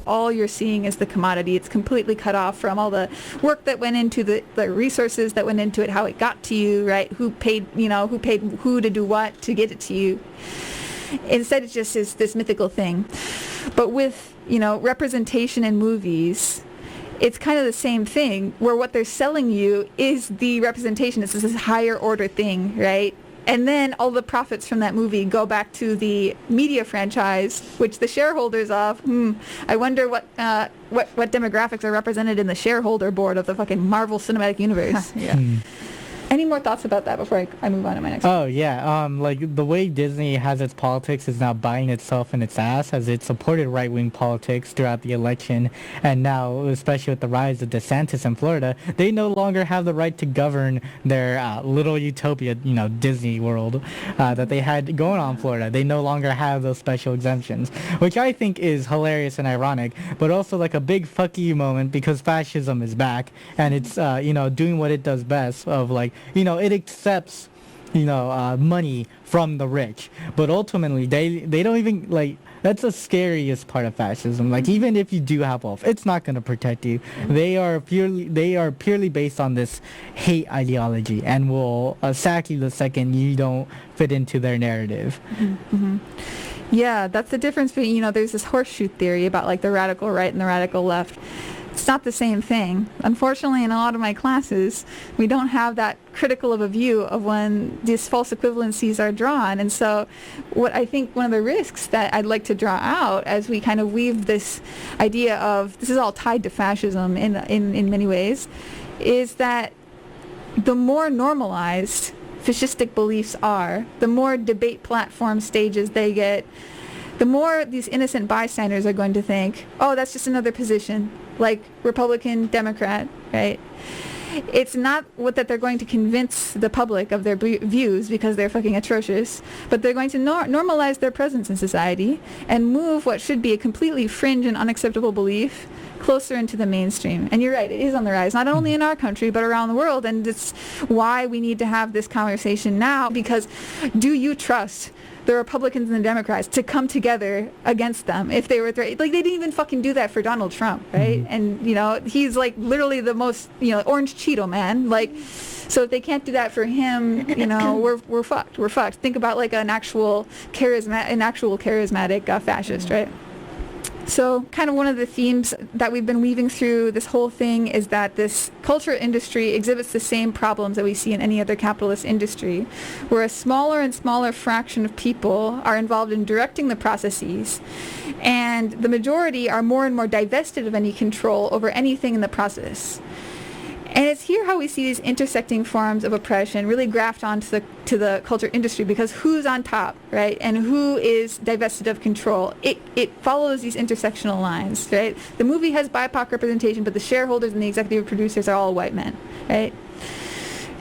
All you're seeing is the commodity. It's completely cut off from all the work that went into the resources that went into it, how it got to you, right? Who paid who to do what to get it to you. Instead, it just is this mythical thing. But with, representation in movies, it's kind of the same thing, where what they're selling you is the representation. It's this higher order thing, right? And then all the profits from that movie go back to the media franchise, which the shareholders of, I wonder what demographics are represented in the shareholder board of the fucking Marvel Cinematic Universe. Yeah. Any more thoughts about that before I move on to my next Oh yeah, like the way Disney has its politics is now biting itself in its ass, as it supported right-wing politics throughout the election, and now, especially with the rise of DeSantis in Florida, they no longer have the right to govern their little utopia, Disney World that they had going on in Florida. They no longer have those special exemptions, which I think is hilarious and ironic, but also like a big fuck you moment because fascism is back, and it's doing what it does best of like, it accepts, money from the rich, but ultimately they don't even like. That's the scariest part of fascism. Like, even if you do have wealth, it's not going to protect you. They are purely based on this hate ideology, and will sack you the second you don't fit into their narrative. Mm-hmm. Yeah, that's the difference between, there's this horseshoe theory about like the radical right and the radical left. It's not the same thing. Unfortunately, in a lot of my classes, we don't have that critical of a view of when these false equivalencies are drawn. And so what I think one of the risks that I'd like to draw out as we kind of weave this idea of this is all tied to fascism in many ways is that the more normalized fascistic beliefs are, the more debate platform stages they get, the more these innocent bystanders are going to think, oh, that's just another position, like Republican, Democrat, right? It's not that they're going to convince the public of their views because they're fucking atrocious, but they're going to normalize their presence in society and move what should be a completely fringe and unacceptable belief closer into the mainstream. And you're right, it is on the rise, not only in our country, but around the world. And it's why we need to have this conversation now, because do you trust the Republicans and the Democrats to come together against them if they were like they didn't even fucking do that for Donald Trump, right? And he's like literally the most orange Cheeto man, like, so if they can't do that for him, we're fucked. Think about like an actual charismatic fascist, right? So kind of one of the themes that we've been weaving through this whole thing is that this culture industry exhibits the same problems that we see in any other capitalist industry, where a smaller and smaller fraction of people are involved in directing the processes, and the majority are more and more divested of any control over anything in the process. And it's here how we see these intersecting forms of oppression really graft onto the culture industry, because who's on top, right? And who is divested of control? It follows these intersectional lines, right? The movie has BIPOC representation, but the shareholders and the executive producers are all white men, right?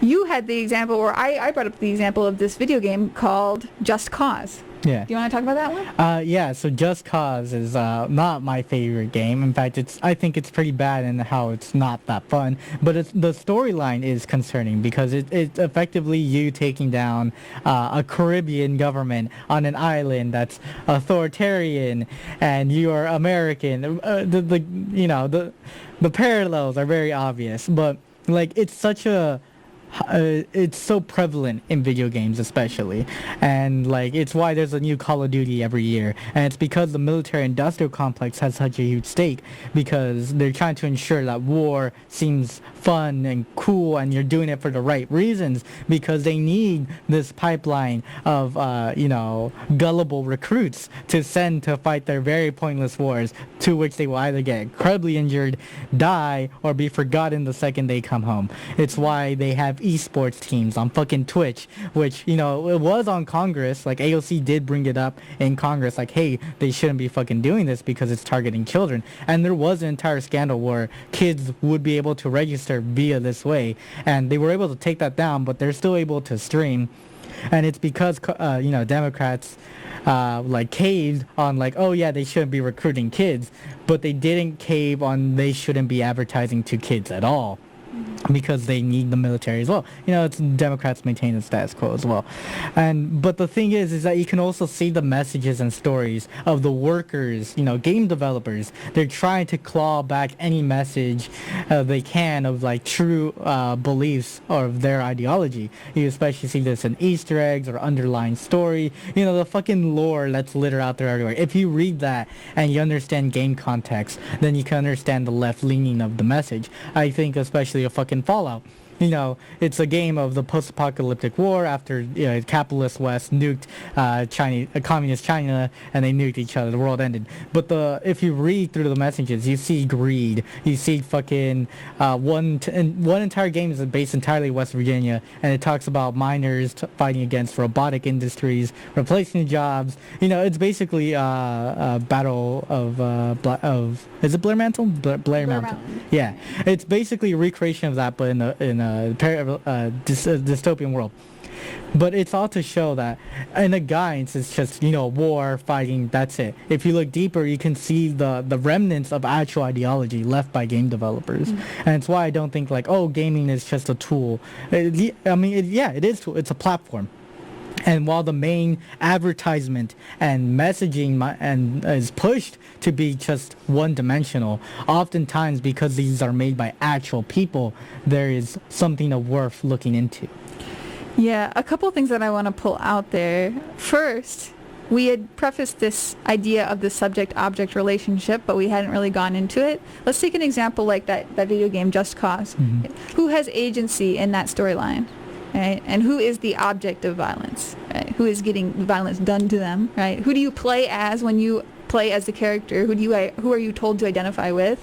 You had the example, or I brought up the example of this video game called Just Cause. Yeah. Do you want to talk about that one? Yeah, so Just Cause is not my favorite game. In fact, I think it's pretty bad in how it's not that fun. But the storyline is concerning, because it's effectively you taking down a Caribbean government on an island that's authoritarian, and you are American. The parallels are very obvious, but like it's so prevalent in video games especially, and like it's why there's a new Call of Duty every year, and it's because the military industrial complex has such a huge stake, because they're trying to ensure that war seems fun and cool and you're doing it for the right reasons, because they need this pipeline of gullible recruits to send to fight their very pointless wars, to which they will either get incredibly injured, die, or be forgotten the second they come home. It's why they have esports teams on fucking Twitch, which it was on Congress. Like AOC did bring it up in Congress, like, hey, they shouldn't be fucking doing this because it's targeting children. And there was an entire scandal where kids would be able to register via this way, and they were able to take that down, but they're still able to stream. And it's because Democrats caved on like, oh yeah, they shouldn't be recruiting kids, but they didn't cave on they shouldn't be advertising to kids at all, because they need the military as well. It's Democrats maintain the status quo as well. But the thing is that you can also see the messages and stories of the workers, game developers. They're trying to claw back any message they can of like true beliefs or of their ideology. You especially see this in Easter eggs or underlying story. The fucking lore that's littered out there everywhere. If you read that and you understand game context, then you can understand the left leaning of the message. I think especially a fucking Fallout. it's a game of the post-apocalyptic war after capitalist West nuked communist China, and they nuked each other. The world ended. But if you read through the messages, you see greed. You see fucking one entire game is based entirely in West Virginia, and it talks about miners fighting against robotic industries, replacing jobs. It's basically a battle of is it Blair Mantle? Blair Mountain. Yeah, it's basically a recreation of that, but in a dystopian world. But it's all to show that in the guidance it's just war, fighting, that's it. If you look deeper, you can see the remnants of actual ideology left by game developers. And it's why I don't think gaming is just a tool. It is it's a platform. And while the main advertisement and messaging is pushed to be just one-dimensional, oftentimes because these are made by actual people, there is something worth looking into. Yeah, a couple of things that I want to pull out there. First, we had prefaced this idea of the subject-object relationship, but we hadn't really gone into it. Let's take an example like that video game, Just Cause. Mm-hmm. Who has agency in that storyline? Right? And who is the object of violence? Right? Who is getting violence done to them? Right? Who do you play as when you play as the character? Who are you told to identify with?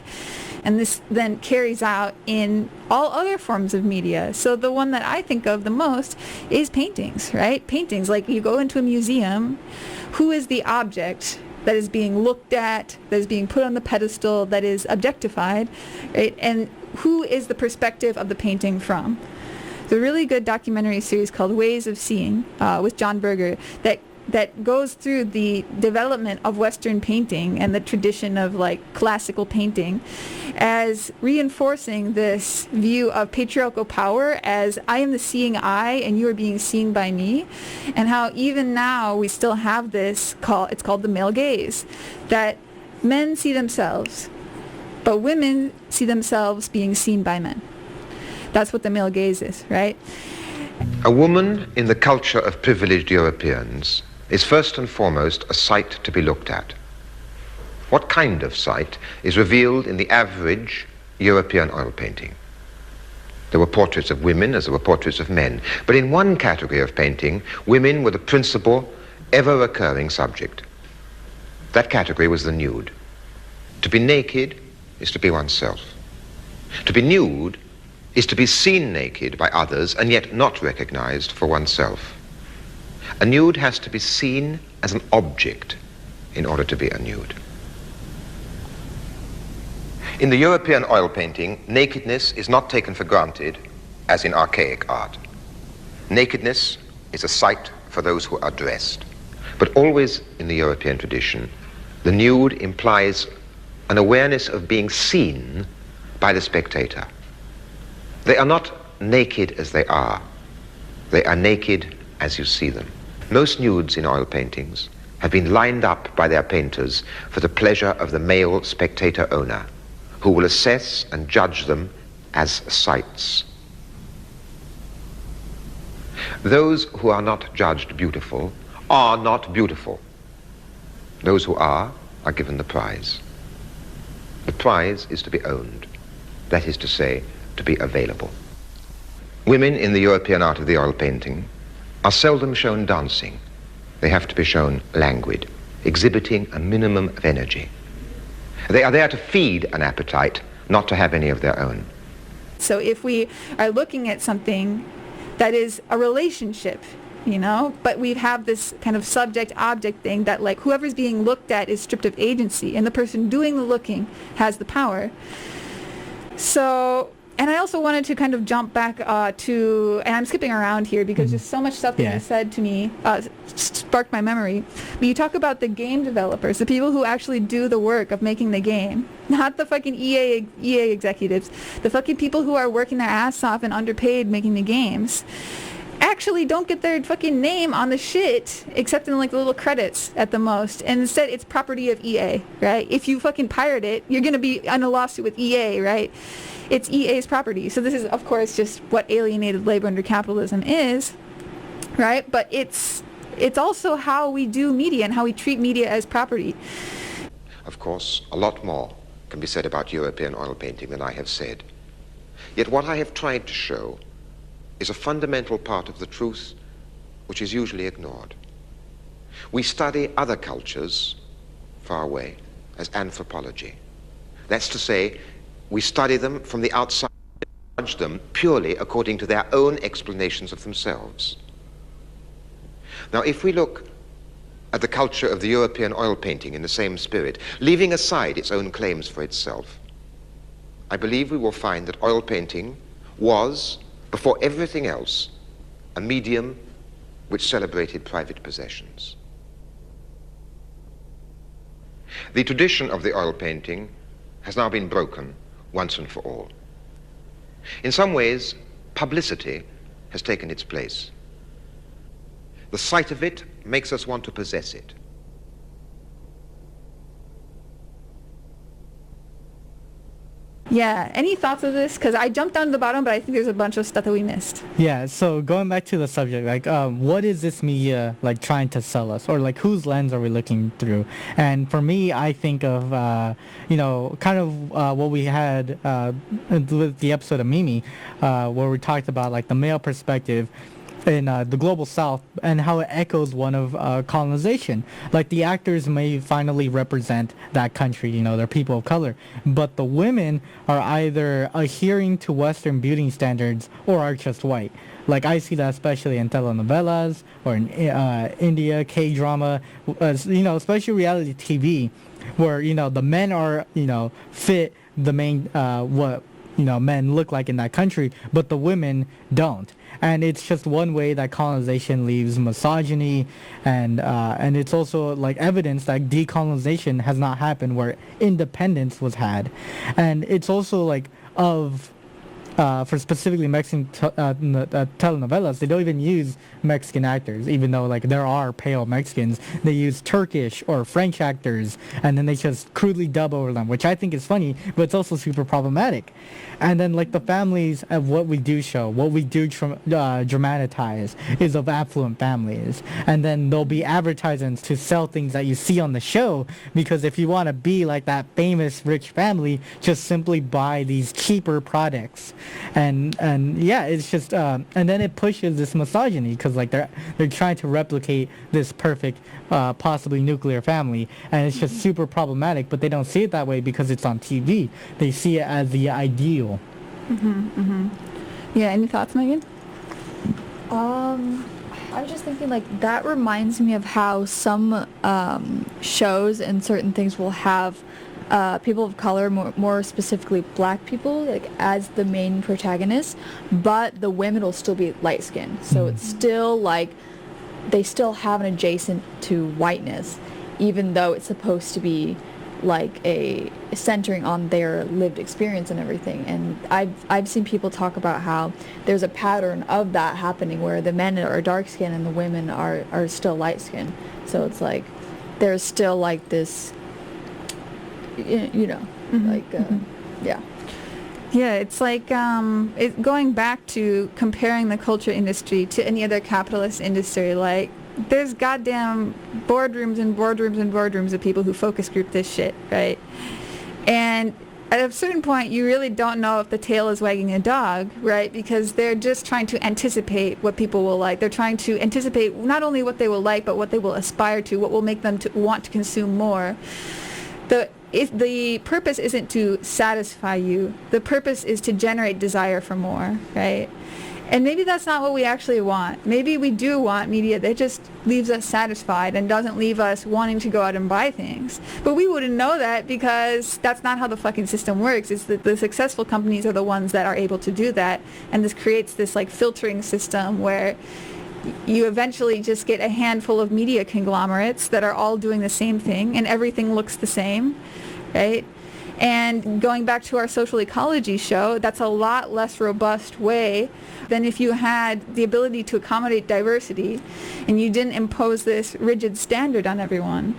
And this then carries out in all other forms of media. So the one that I think of the most is paintings, right? Paintings, like you go into a museum, who is the object that is being looked at, that is being put on the pedestal, that is objectified, right? And who is the perspective of the painting from? There's a really good documentary series called Ways of Seeing with John Berger that goes through the development of Western painting and the tradition of classical painting as reinforcing this view of patriarchal power as I am the seeing eye and you are being seen by me, and how even now we still have this it's called the male gaze, that men see themselves, but women see themselves being seen by men. That's what the male gaze is, right? A woman in the culture of privileged Europeans is first and foremost a sight to be looked at. What kind of sight is revealed in the average European oil painting? There were portraits of women as there were portraits of men, but in one category of painting, women were the principal, ever-recurring subject. That category was the nude. To be naked is to be oneself. To be nude is to be seen naked by others and yet not recognized for oneself. A nude has to be seen as an object in order to be a nude. In the European oil painting, nakedness is not taken for granted as in archaic art. Nakedness is a sight for those who are dressed. But always in the European tradition, the nude implies an awareness of being seen by the spectator. They are not naked as they are. They are naked as you see them. Most nudes in oil paintings have been lined up by their painters for the pleasure of the male spectator owner, who will assess and judge them as sights. Those who are not judged beautiful are not beautiful. Those who are given the prize. The prize is to be owned. That is to say, to be available. Women in the European art of the oil painting are seldom shown dancing. They have to be shown languid, exhibiting a minimum of energy. They are there to feed an appetite, not to have any of their own. So if we are looking at something that is a relationship, but we have this kind of subject-object thing that whoever's being looked at is stripped of agency, and the person doing the looking has the power. So, and I also wanted to kind of jump back to, and I'm skipping around here because just so much stuff that you said to me sparked my memory. But you talk about the game developers, the people who actually do the work of making the game, not the fucking EA executives, the fucking people who are working their ass off and underpaid making the games, actually don't get their fucking name on the shit except in the little credits at the most, and instead it's property of EA, right? If you fucking pirate it, you're gonna be on a lawsuit with EA, right? It's EA's property. So this is of course just what alienated labor under capitalism is, right? But it's also how we do media and how we treat media as property. Of course, a lot more can be said about European oil painting than I have said. Yet what I have tried to show is a fundamental part of the truth which is usually ignored. We study other cultures far away as anthropology. That's to say, we study them from the outside, judge them purely according to their own explanations of themselves. Now, if we look at the culture of the European oil painting in the same spirit, leaving aside its own claims for itself, I believe we will find that oil painting was, before everything else, a medium which celebrated private possessions. The tradition of the oil painting has now been broken once and for all. In some ways, publicity has taken its place. The sight of it makes us want to possess it. Yeah, any thoughts of this? Because I jumped down to the bottom, but I think there's a bunch of stuff that we missed. Yeah, so going back to the subject, like, what is this media, like, trying to sell us? Or, like, whose lens are we looking through? And for me, I think of, kind of what we had with the episode of Mimi, where we talked about, like, the male perspective in the global south and how it echoes one of colonization. Like, the actors may finally represent that country, they're people of color, but the women are either adhering to Western beauty standards or are just white. Like, I see that especially in telenovelas or in India, K-drama, especially reality TV, where, the men are, fit the main, what, men look like in that country, but the women don't. And it's just one way that colonization leaves misogyny, and it's also like evidence that decolonization has not happened where independence was had. And it's also like for specifically Mexican telenovelas, they don't even use Mexican actors, even though like there are pale Mexicans. They use Turkish or French actors, and then they just crudely dub over them, which I think is funny, but it's also super problematic. And then like the families of what we do show, what we do dramatize is of affluent families. And then there'll be advertisements to sell things that you see on the show, because if you want to be like that famous rich family, just simply buy these cheaper products. And yeah, it's just and then it pushes this misogyny, because like they're trying to replicate this perfect possibly nuclear family, and it's just super problematic. But they don't see it that way because it's on TV. They see it as the ideal. Yeah, any thoughts, Megan? I was just thinking, like, that reminds me of how some shows and certain things will have people of color, more specifically black people, like as the main protagonists, but the women will still be light skinned. So it's still like they still have an adjacent to whiteness, even though it's supposed to be like a centering on their lived experience and everything. And I've seen people talk about how there's a pattern of that happening where the men are dark skinned and the women are still light skinned. So it's like there's still like this, yeah. Yeah, it's like going back to comparing the culture industry to any other capitalist industry. Like, there's goddamn boardrooms and boardrooms and boardrooms of people who focus group this shit, right? And at a certain point, you really don't know if the tail is wagging a dog, right? Because they're just trying to anticipate what people will like. They're trying to anticipate not only what they will like, but what they will aspire to, what will make them to want to consume more. The purpose isn't to satisfy you. The purpose is to generate desire for more, right? And maybe that's not what we actually want. Maybe we do want media that just leaves us satisfied and doesn't leave us wanting to go out and buy things. But we wouldn't know that, because that's not how the fucking system works. It's that the successful companies are the ones that are able to do that. And this creates this like filtering system where you eventually just get a handful of media conglomerates that are all doing the same thing, and everything looks the same, right? And going back to our social ecology show, that's a lot less robust way than if you had the ability to accommodate diversity and you didn't impose this rigid standard on everyone.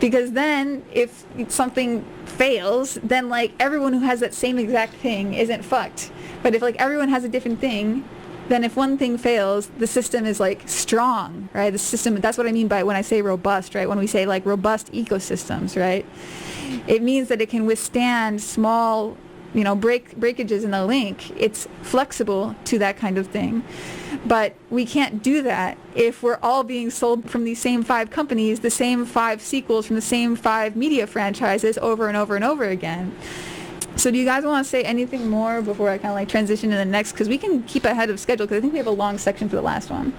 Because then if something fails, then like everyone who has that same exact thing isn't fucked. But if like everyone has a different thing, then if one thing fails, the system is like strong, right? The system, that's what I mean by when I say robust, right? When we say like robust ecosystems, right? It means that it can withstand small breakages in the link, it's flexible to that kind of thing. But we can't do that if we're all being sold from these same 5 companies, the same 5 sequels from the same 5 media franchises over and over and over again. So do you guys want to say anything more before I kind of like transition to the next? Because we can keep ahead of schedule, because I think we have a long section for the last one.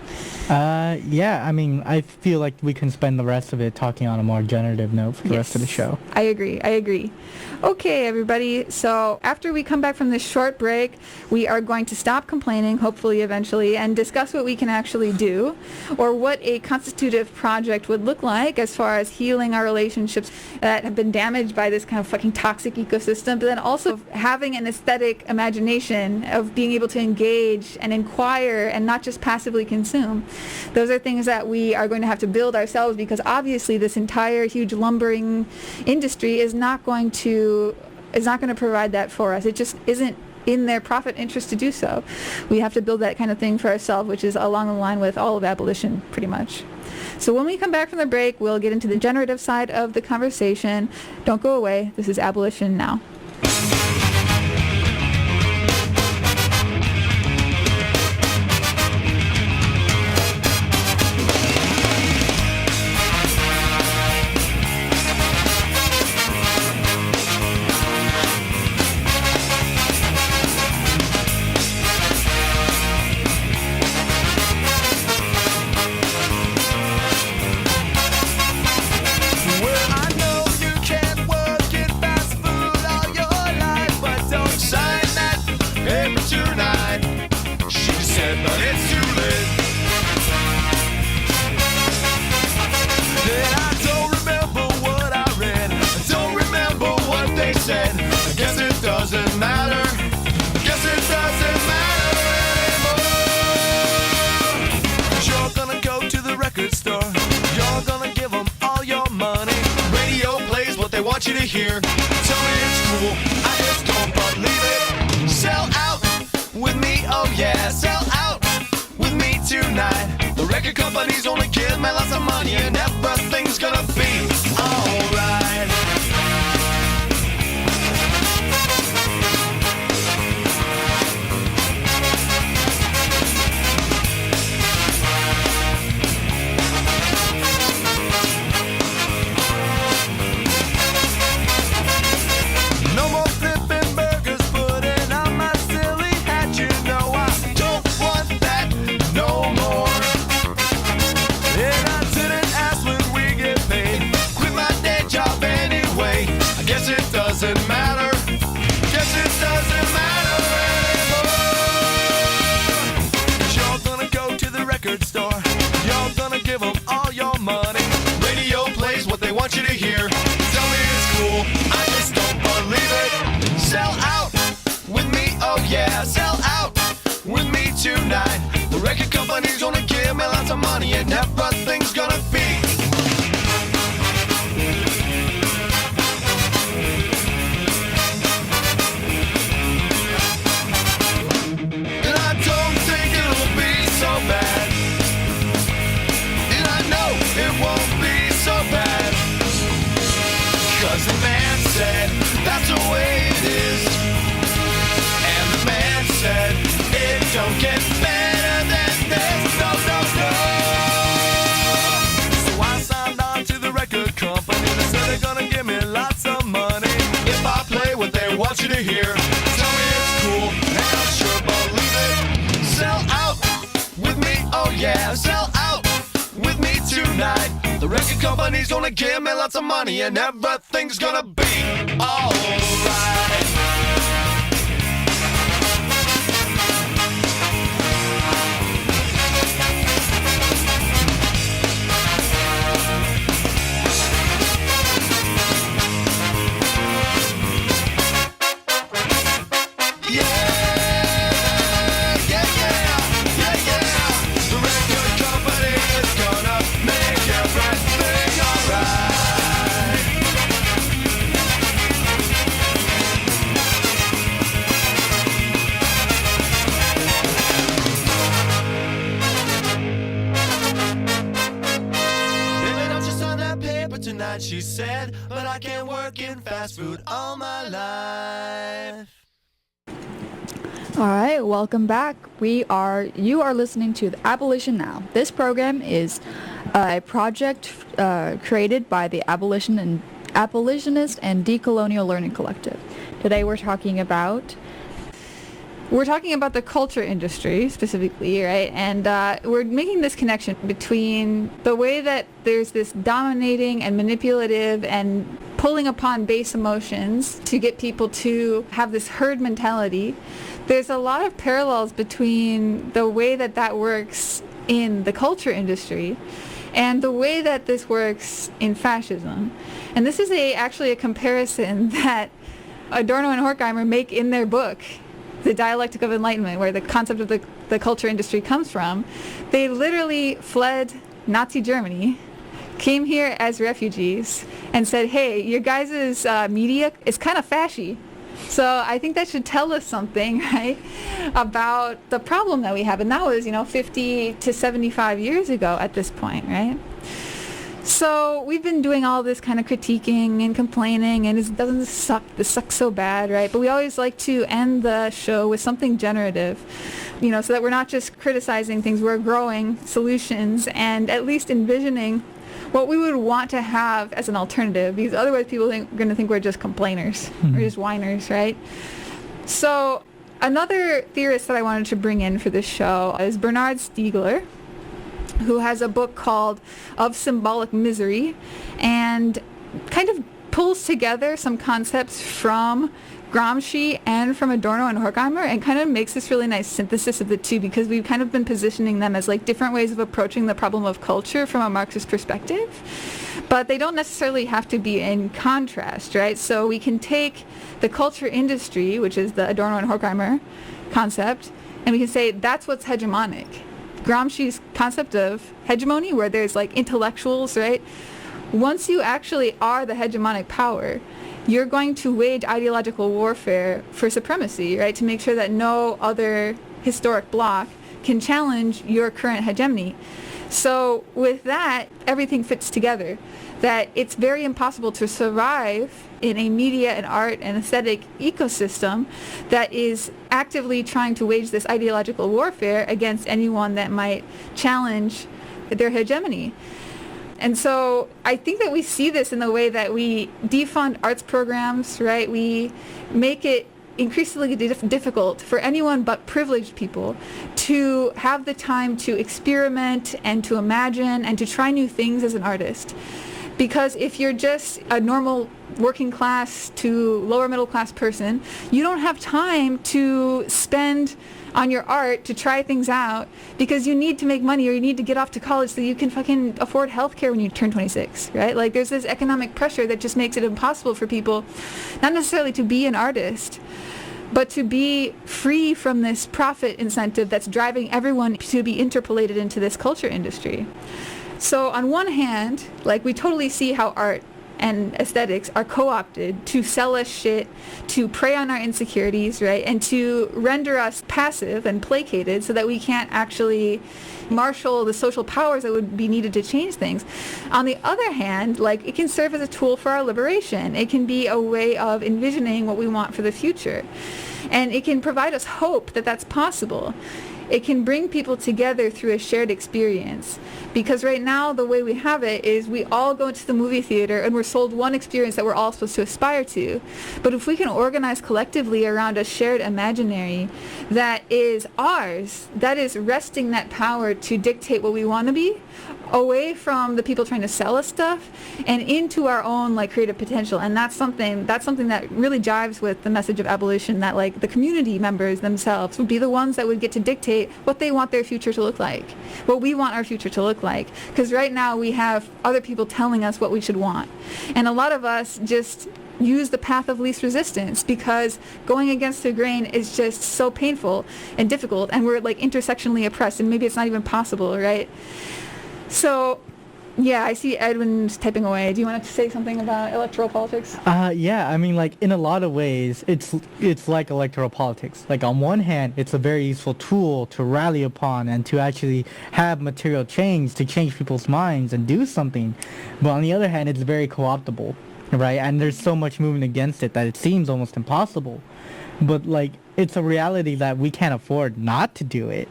Yeah, I mean, I feel like we can spend the rest of it talking on a more generative note for the rest of the show. I agree. Okay, everybody. So after we come back from this short break, we are going to stop complaining, hopefully eventually, and discuss what we can actually do, or what a constitutive project would look like as far as healing our relationships that have been damaged by this kind of fucking toxic ecosystem, but then also having an aesthetic imagination of being able to engage and inquire and not just passively consume. Those are things that we are going to have to build ourselves, because obviously this entire huge lumbering industry is not going to provide that for us. It just isn't in their profit interest to do so. We have to build that kind of thing for ourselves, which is along the line with all of abolition, pretty much. So when we come back from the break, we'll get into the generative side of the conversation. Don't go away. This is Abolition Now. You to hear. Tell me it's cool, I just don't believe it. Sell out with me, oh yeah, sell out with me tonight. The record companies only give me lots of money, and everything's gonna be alright. You to hear. Tell me it's cool, I just don't believe it. Sell out with me, oh yeah, sell out with me tonight. The record companies only give me lots of money, and everything's gonna be. And I don't think it'll be so bad, and I know it won't be so bad. Cause the man said, that's the way it is. And the man said, it don't get better than this. No, no, no. So I signed on to the record company. They said they're gonna give me lots of money if I play what they want you to hear. Tell me it's cool, and I sure believe it. Sell out with me, oh yeah, sell out with me tonight. The record companies only give me lots of money, and everything's gonna be alright. She said, but I can't work in fast food all my life. All right, welcome back. You are listening to the Abolition Now. This program is a project created by the Abolitionist and Decolonial Learning Collective. Today we're talking about the culture industry specifically, right? And we're making this connection between the way that there's this dominating and manipulative and pulling upon base emotions to get people to have this herd mentality. There's a lot of parallels between the way that works in the culture industry and the way that this works in fascism. And this is actually a comparison that Adorno and Horkheimer make in their book, The Dialectic of Enlightenment, where the concept of the culture industry comes from. They literally fled Nazi Germany, came here as refugees, and said, hey, your guys' media is kind of fashy. So I think that should tell us something, right, about the problem that we have. And that was, 50 to 75 years ago at this point, right? So we've been doing all this kind of critiquing and complaining, and it doesn't suck. This sucks so bad, right? But we always like to end the show with something generative, so that we're not just criticizing things, we're growing solutions and at least envisioning what we would want to have as an alternative, because otherwise people are going to think we're just complainers, we're just whiners, right? So another theorist that I wanted to bring in for this show is Bernard Stiegler, who has a book called Of Symbolic Misery, and kind of pulls together some concepts from Gramsci and from Adorno and Horkheimer and kind of makes this really nice synthesis of the two, because we've kind of been positioning them as like different ways of approaching the problem of culture from a Marxist perspective, but they don't necessarily have to be in contrast, right? So we can take the culture industry, which is the Adorno and Horkheimer concept, and we can say that's what's hegemonic. Gramsci's concept of hegemony, where there's like intellectuals, right? Once you actually are the hegemonic power, you're going to wage ideological warfare for supremacy, right? To make sure that no other historic bloc can challenge your current hegemony. So with that, everything fits together. That it's very impossible to survive in a media and art and aesthetic ecosystem that is actively trying to wage this ideological warfare against anyone that might challenge their hegemony. And so I think that we see this in the way that we defund arts programs, right? We make it increasingly difficult for anyone but privileged people to have the time to experiment and to imagine and to try new things as an artist. Because if you're just a normal working class to lower middle class person, you don't have time to spend on your art to try things out, because you need to make money or you need to get off to college so you can fucking afford healthcare when you turn 26, right? Like there's this economic pressure that just makes it impossible for people, not necessarily to be an artist, but to be free from this profit incentive that's driving everyone to be interpolated into this culture industry. So on one hand, like we totally see how art and aesthetics are co-opted to sell us shit, to prey on our insecurities, right? And to render us passive and placated so that we can't actually marshal the social powers that would be needed to change things. On the other hand, like it can serve as a tool for our liberation. It can be a way of envisioning what we want for the future. And it can provide us hope that that's possible. It can bring people together through a shared experience. Because right now, the way we have it is we all go into the movie theater and we're sold one experience that we're all supposed to aspire to. But if we can organize collectively around a shared imaginary that is ours, that is wresting that power to dictate what we want to be, away from the people trying to sell us stuff and into our own like creative potential. And that's something that really jives with the message of abolition, that like the community members themselves would be the ones that would get to dictate what they want their future to look like, what we want our future to look like. Because right now we have other people telling us what we should want. And a lot of us just use the path of least resistance because going against the grain is just so painful and difficult, and we're like intersectionally oppressed, and maybe it's not even possible, right? So, yeah, I see Edwin's typing away. Do you want to say something about electoral politics? Yeah, I mean, like, in a lot of ways, it's like electoral politics. Like, on one hand, it's a very useful tool to rally upon and to actually have material change, to change people's minds and do something. But on the other hand, it's very co-optable, right? And there's so much movement against it that it seems almost impossible. But, like, it's a reality that we can't afford not to do it,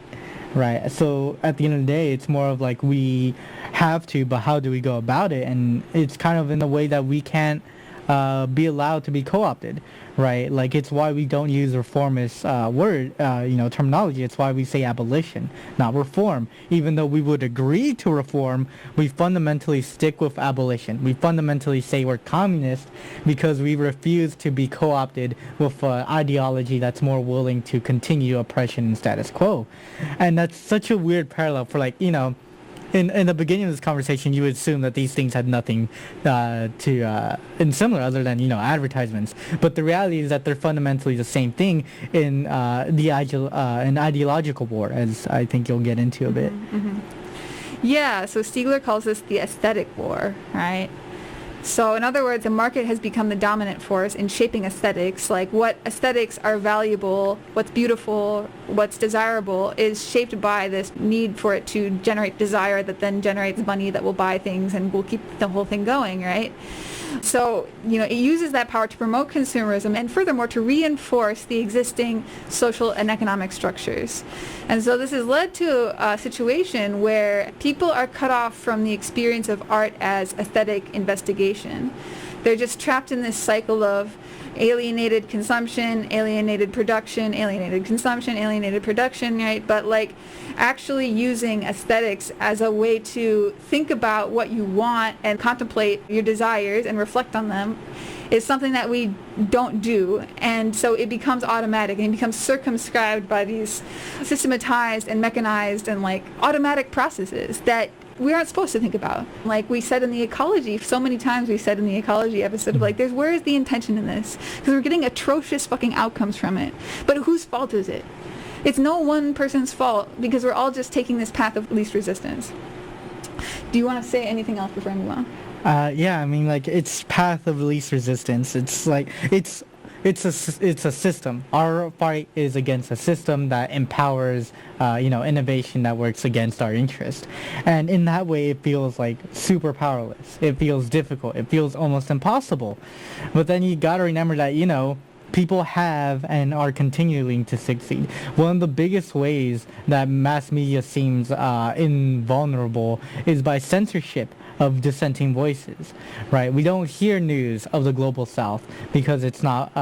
right? So at the end of the day, it's more of like we have to, but how do we go about it? And it's kind of in a way that we can't be allowed to be co-opted, right? Like, it's why we don't use reformist terminology. It's why we say abolition, not reform. Even though we would agree to reform, we fundamentally stick with abolition. We fundamentally say we're communist because we refuse to be co-opted with an ideology that's more willing to continue oppression and status quo. And that's such a weird parallel for, like, in the beginning of this conversation, you would assume that these things had nothing in similar other than, advertisements. But the reality is that they're fundamentally the same thing in an ideological war, as I think you'll get into a bit. Mm-hmm. Yeah, so Stiegler calls this the aesthetic war, right? So in other words, the market has become the dominant force in shaping aesthetics. Like, what aesthetics are valuable, what's beautiful, what's desirable is shaped by this need for it to generate desire that then generates money that will buy things and will keep the whole thing going, right? So, it uses that power to promote consumerism and furthermore to reinforce the existing social and economic structures. And so this has led to a situation where people are cut off from the experience of art as aesthetic investigation. They're just trapped in this cycle of alienated consumption, alienated production, alienated consumption, alienated production, right? But actually using aesthetics as a way to think about what you want and contemplate your desires and reflect on them is something that we don't do. And so it becomes automatic and it becomes circumscribed by these systematized and mechanized and automatic processes that we aren't supposed to think about. Like we said in the ecology, so many times we said in the ecology episode, where is the intention in this? Because we're getting atrocious fucking outcomes from it. But whose fault is it? It's no one person's fault because we're all just taking this path of least resistance. Do you want to say anything else before I move on? It's path of least resistance. It's a system. Our fight is against a system that empowers, innovation that works against our interest. And in that way, it feels super powerless. It feels difficult. It feels almost impossible. But then you gotta remember that, people have and are continuing to succeed. One of the biggest ways that mass media seems invulnerable is by censorship of dissenting voices, right? We don't hear news of the global south because it's not,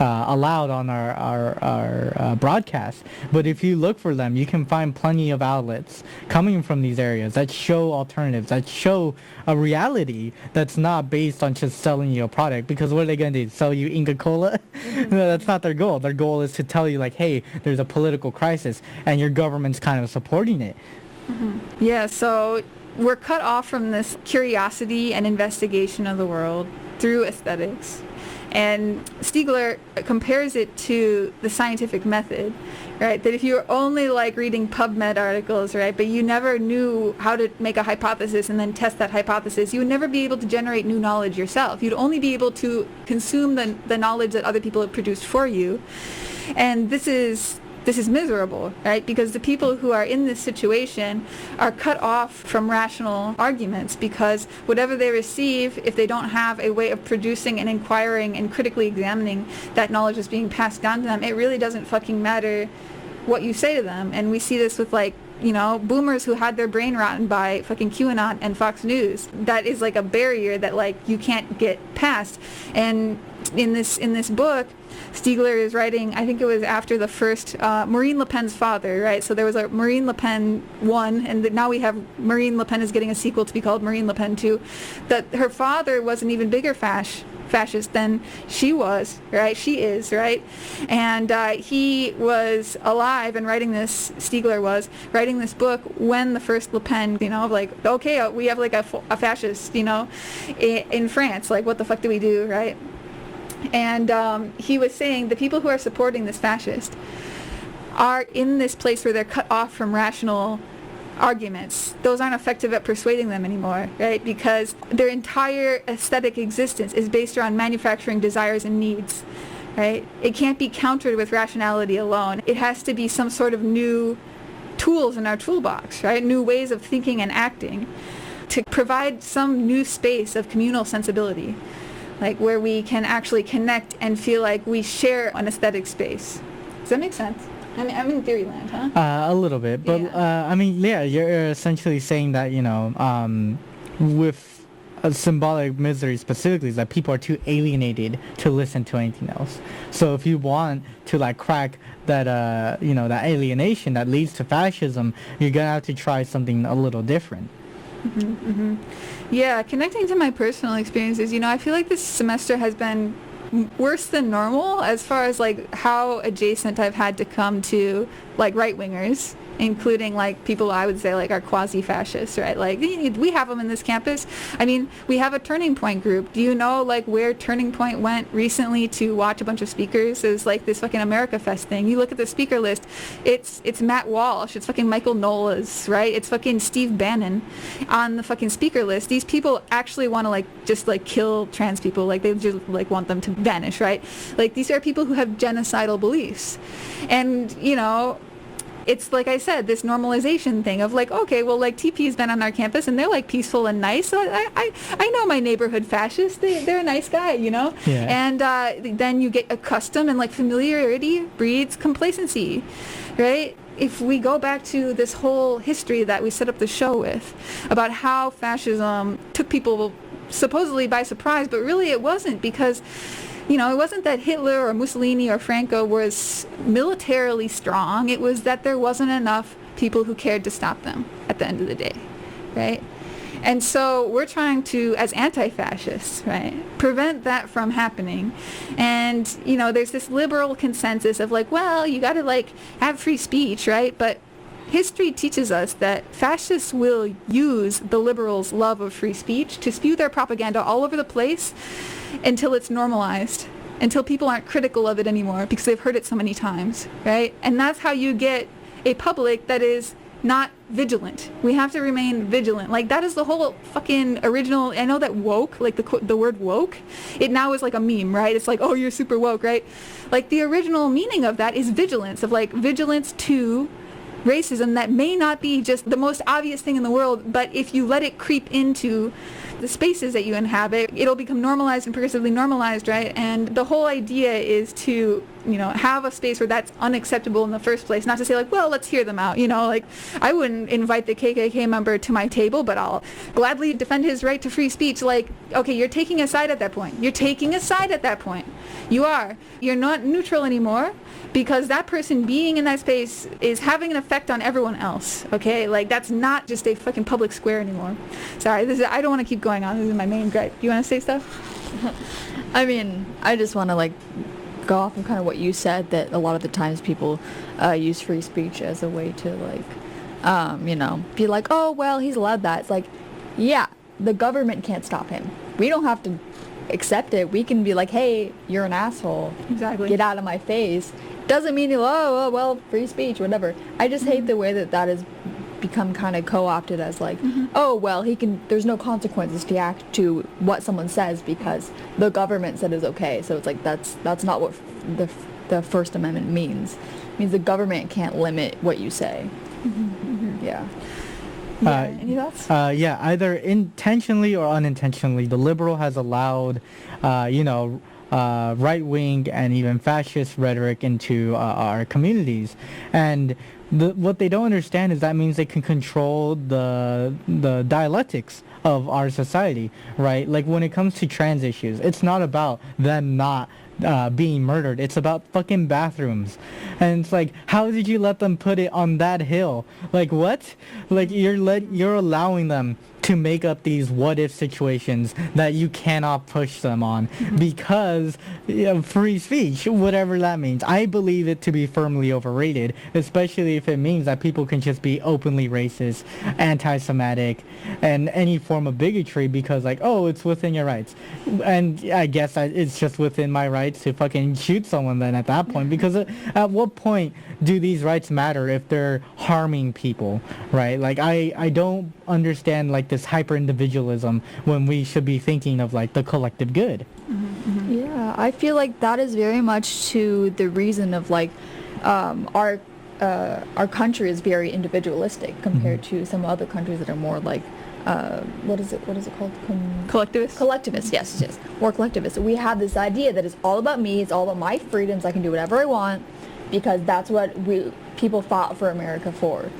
allowed on our broadcast. But if you look for them, you can find plenty of outlets coming from these areas that show alternatives, that show a reality that's not based on just selling you a product. Because what are they going to do? Sell you Inca Cola? No, that's not their goal. Their goal is to tell you hey, there's a political crisis and your government's kind of supporting it. Mm-hmm. Yeah, so we're cut off from this curiosity and investigation of the world through aesthetics. And Stiegler compares it to the scientific method, right? That if you were only reading PubMed articles, right, but you never knew how to make a hypothesis and then test that hypothesis, you would never be able to generate new knowledge yourself. You'd only be able to consume the knowledge that other people have produced for you. And this is miserable, right? Because the people who are in this situation are cut off from rational arguments because whatever they receive, if they don't have a way of producing and inquiring and critically examining that knowledge that's being passed down to them, it really doesn't fucking matter what you say to them. And we see this with boomers who had their brain rotten by fucking QAnon and Fox News. That is a barrier that you can't get past. And in this book, Stiegler is writing, I think it was after the first Marine Le Pen's father, right? So there was a Marine Le Pen 1, and now we have Marine Le Pen is getting a sequel to be called Marine Le Pen 2. That her father was an even bigger fascist than she was, right? She is, right? And he was alive and Stiegler was writing this book when the first Le Pen, okay, we have a fascist, in France. What the fuck do we do, right? And he was saying the people who are supporting this fascist are in this place where they're cut off from rational arguments. Those aren't effective at persuading them anymore, right? Because their entire aesthetic existence is based around manufacturing desires and needs, right? It can't be countered with rationality alone. It has to be some sort of new tools in our toolbox, right? New ways of thinking and acting to provide some new space of communal sensibility. like where we can actually connect and feel like we share an aesthetic space. Does that make sense? I mean, I'm in theory land, huh? A little bit, but I mean, yeah, you're essentially saying that, you know, with a symbolic misery specifically, is that people are too alienated to listen to anything else. So if you want to like crack that, you know, that alienation that leads to fascism, you're gonna have to try something a little different. Yeah, connecting to my personal experiences, you know, I feel like this semester has been worse than normal as far as like how adjacent I've had to come to like right-wingers, including like people I would say like are quasi-fascists, right? Like we have them in this campus. I mean, we have a Turning Point group. Do you know like where Turning Point went recently to watch a bunch of speakers? It was like this fucking America Fest thing. You look at the speaker list, it's Matt Walsh, it's fucking Michael Nolas, right? It's fucking Steve Bannon on the fucking speaker list. These people actually want to like just like kill trans people. Like they just like want them to vanish, right? Like these are people who have genocidal beliefs. And, you know, it's like I said, this normalization thing of like, okay, well, like TP's been on our campus and they're like peaceful and nice. So I know my neighborhood fascists. They're a nice guy, you know? Yeah. And then you get accustomed and like familiarity breeds complacency, right? If we go back to this whole history that we set up the show with about how fascism took people supposedly by surprise, but really it wasn't, because you know, it wasn't that Hitler or Mussolini or Franco was militarily strong. It was that there wasn't enough people who cared to stop them at the end of the day, right? And so we're trying to, as anti-fascists, right, prevent that from happening. And, you know, there's this liberal consensus of like, well, you got to like have free speech, right? But history teaches us that fascists will use the liberals' love of free speech to spew their propaganda all over the place until it's normalized, until people aren't critical of it anymore because they've heard it so many times, right? And that's how you get a public that is not vigilant. We have to remain vigilant. Like that is the whole fucking original. I know that woke, like the word woke, it now is like a meme, right? It's like, oh, you're super woke, right? Like the original meaning of that is vigilance, of like vigilance to racism that may not be just the most obvious thing in the world, but if you let it creep into the spaces that you inhabit, it'll become normalized and progressively normalized, right? And the whole idea is to, you know, have a space where that's unacceptable in the first place, not to say like, well, let's hear them out, you know, like I wouldn't invite the KKK member to my table, but I'll gladly defend his right to free speech. Like, okay, you're taking a side at that point. You're taking a side at that point. You are. You're not neutral anymore, because that person being in that space is having an effect on everyone else, okay? Like, that's not just a fucking public square anymore. Sorry, I don't want to keep going on. This is my main gripe. Do you want to say stuff? I mean, I just want to, like, go off of kind of what you said, that a lot of the times people use free speech as a way to, like, you know, be like, oh, well, he's allowed that. It's like, yeah, the government can't stop him. We don't have to accept it. We can be like, hey, you're an asshole. Exactly. Get out of my face. Doesn't mean, oh, well, free speech, whatever. I just hate the way that has become kind of co-opted as like, oh, well, there's no consequences to act to what someone says because the government said is okay. So it's like, that's not what the First Amendment means. It means the government can't limit what you say. Yeah. Yeah, any thoughts? Yeah, either intentionally or unintentionally, the liberal has allowed, you know, right-wing and even fascist rhetoric into our communities. And what they don't understand is that means they can control the dialectics of our society, right? Like when it comes to trans issues, it's not about them not being murdered. It's about fucking bathrooms. And it's like, how did you let them put it on that hill? Like, what? Like, you're allowing them to make up these what-if situations that you cannot push them on because free speech, whatever that means. I believe it to be firmly overrated, especially if it means that people can just be openly racist, anti-Semitic, and any form of bigotry because, like, oh, it's within your rights. And I guess it's just within my rights to fucking shoot someone then at that point, because at what point do these rights matter if they're harming people, right? Like, I don't understand, like, this hyper-individualism when we should be thinking of, like, the collective good. Yeah, I feel like that is very much to the reason of, like, our country is very individualistic compared to some other countries that are more, like, what is it called? Collectivists. Collectivists, yes. More collectivists. We have this idea that it's all about me, it's all about my freedoms, I can do whatever I want, because that's what people fought for America for.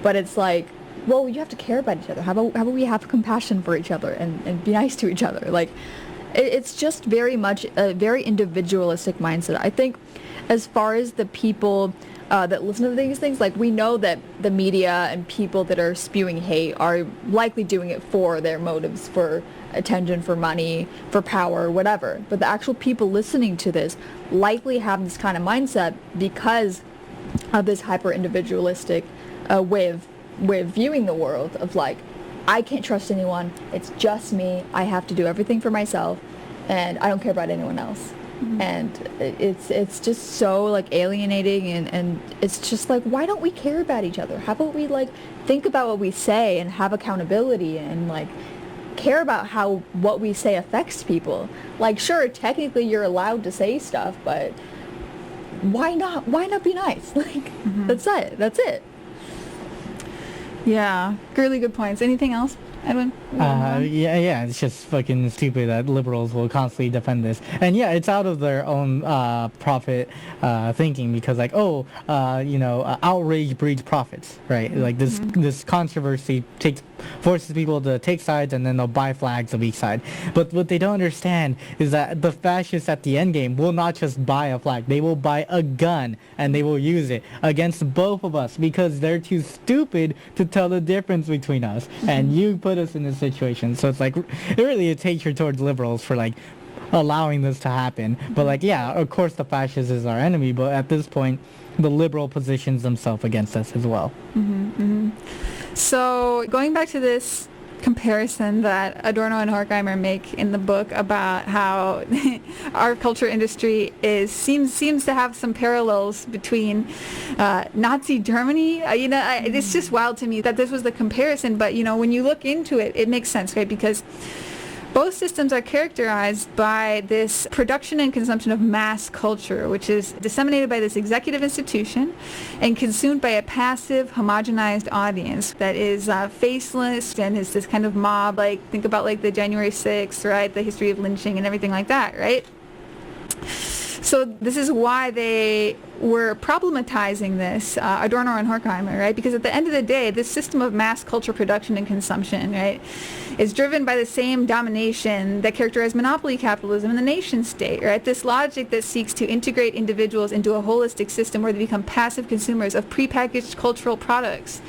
But it's like, well, you have to care about each other. How about we have compassion for each other and be nice to each other? Like, it's just very much a very individualistic mindset. I think as far as the people that listen to these things, like, we know that the media and people that are spewing hate are likely doing it for their motives, for attention, for money, for power, whatever. But the actual people listening to this likely have this kind of mindset because of this hyper-individualistic way of viewing the world, of like, I can't trust anyone, it's just me, I have to do everything for myself, and I don't care about anyone else. And it's just so like alienating, and it's just like, why don't we care about each other? How about we like think about what we say and have accountability and like care about how what we say affects people? Like, sure, technically you're allowed to say stuff, but why not be nice? Like, that's it. Yeah, really good points. Anything else, Edwin? Yeah, it's just fucking stupid that liberals will constantly defend this. And yeah, it's out of their own profit thinking, because like, outrage breeds profits, right? Like this controversy forces people to take sides, and then they'll buy flags of each side. But what they don't understand is that the fascists at the end game will not just buy a flag, they will buy a gun, and they will use it against both of us, because they're too stupid to tell the difference between us. And you put us in this situation. So it's like, really a hatred towards liberals for like allowing this to happen. But like, yeah, of course the fascist is our enemy, but at this point the liberal positions themselves against us as well. So going back to this comparison that Adorno and Horkheimer make in the book about how our culture industry seems to have some parallels between Nazi Germany. It's just wild to me that this was the comparison, but when you look into it, it makes sense, right? Because both systems are characterized by this production and consumption of mass culture, which is disseminated by this executive institution and consumed by a passive, homogenized audience that is faceless and is this kind of mob. Like, think about like the January 6th, right? The history of lynching and everything like that, right? So this is why they were problematizing this, Adorno and Horkheimer, right? Because at the end of the day, this system of mass culture production and consumption, right, is driven by the same domination that characterized monopoly capitalism in the nation state, right? This logic that seeks to integrate individuals into a holistic system where they become passive consumers of prepackaged cultural products.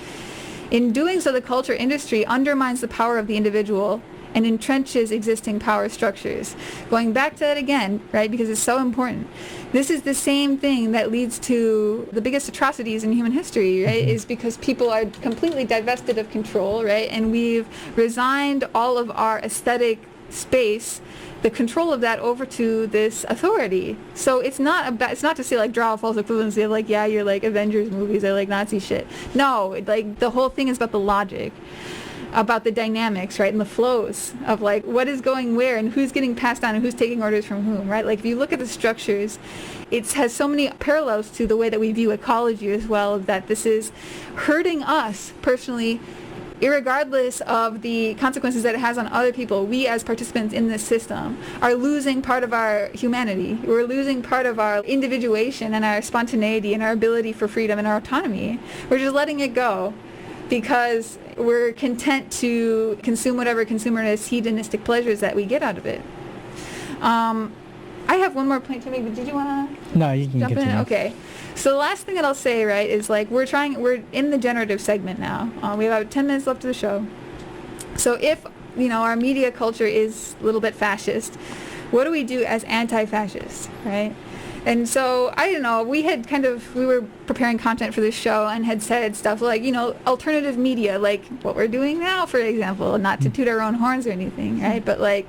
In doing so, the culture industry undermines the power of the individual and entrenches existing power structures. Going back to that again, right, because it's so important. This is the same thing that leads to the biggest atrocities in human history, right, is because people are completely divested of control, right, and we've resigned all of our aesthetic space, the control of that, over to this authority. So it's not to say like draw a false equivalency of like, yeah, you're like Avengers movies or like Nazi shit. No, like the whole thing is about the logic, about the dynamics, right, and the flows of like what is going where and who's getting passed on and who's taking orders from whom, right? Like if you look at the structures, it has so many parallels to the way that we view ecology as well, that this is hurting us personally, irregardless of the consequences that it has on other people. We as participants in this system are losing part of our humanity. We're losing part of our individuation and our spontaneity and our ability for freedom and our autonomy. We're just letting it go because we're content to consume whatever consumerist hedonistic pleasures that we get out of it. I have one more point to make, but did you want to No, you can jump in? continue. Okay. So the last thing that I'll say, right, is like we're in the generative segment now. We have about 10 minutes left of the show. So if, our media culture is a little bit fascist, what do we do as anti-fascists, right? And so, I don't know, we were preparing content for this show and had said stuff like, alternative media, like what we're doing now, for example, not to toot our own horns or anything, right? But like,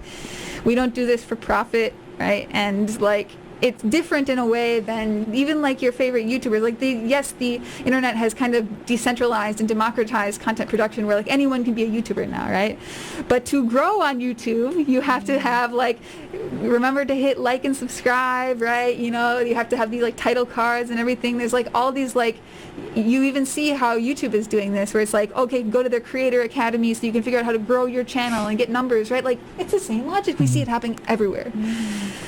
we don't do this for profit, right? And like, it's different in a way than even like your favorite YouTubers. Like yes, the internet has kind of decentralized and democratized content production where like anyone can be a YouTuber now, right? But to grow on YouTube, you have to have like, remember to hit like and subscribe, right? You know, you have to have these like title cards and everything. There's like all these like, you even see how YouTube is doing this, where it's like, okay, go to their creator academy so you can figure out how to grow your channel and get numbers, right? Like, it's the same logic. We see it happening everywhere.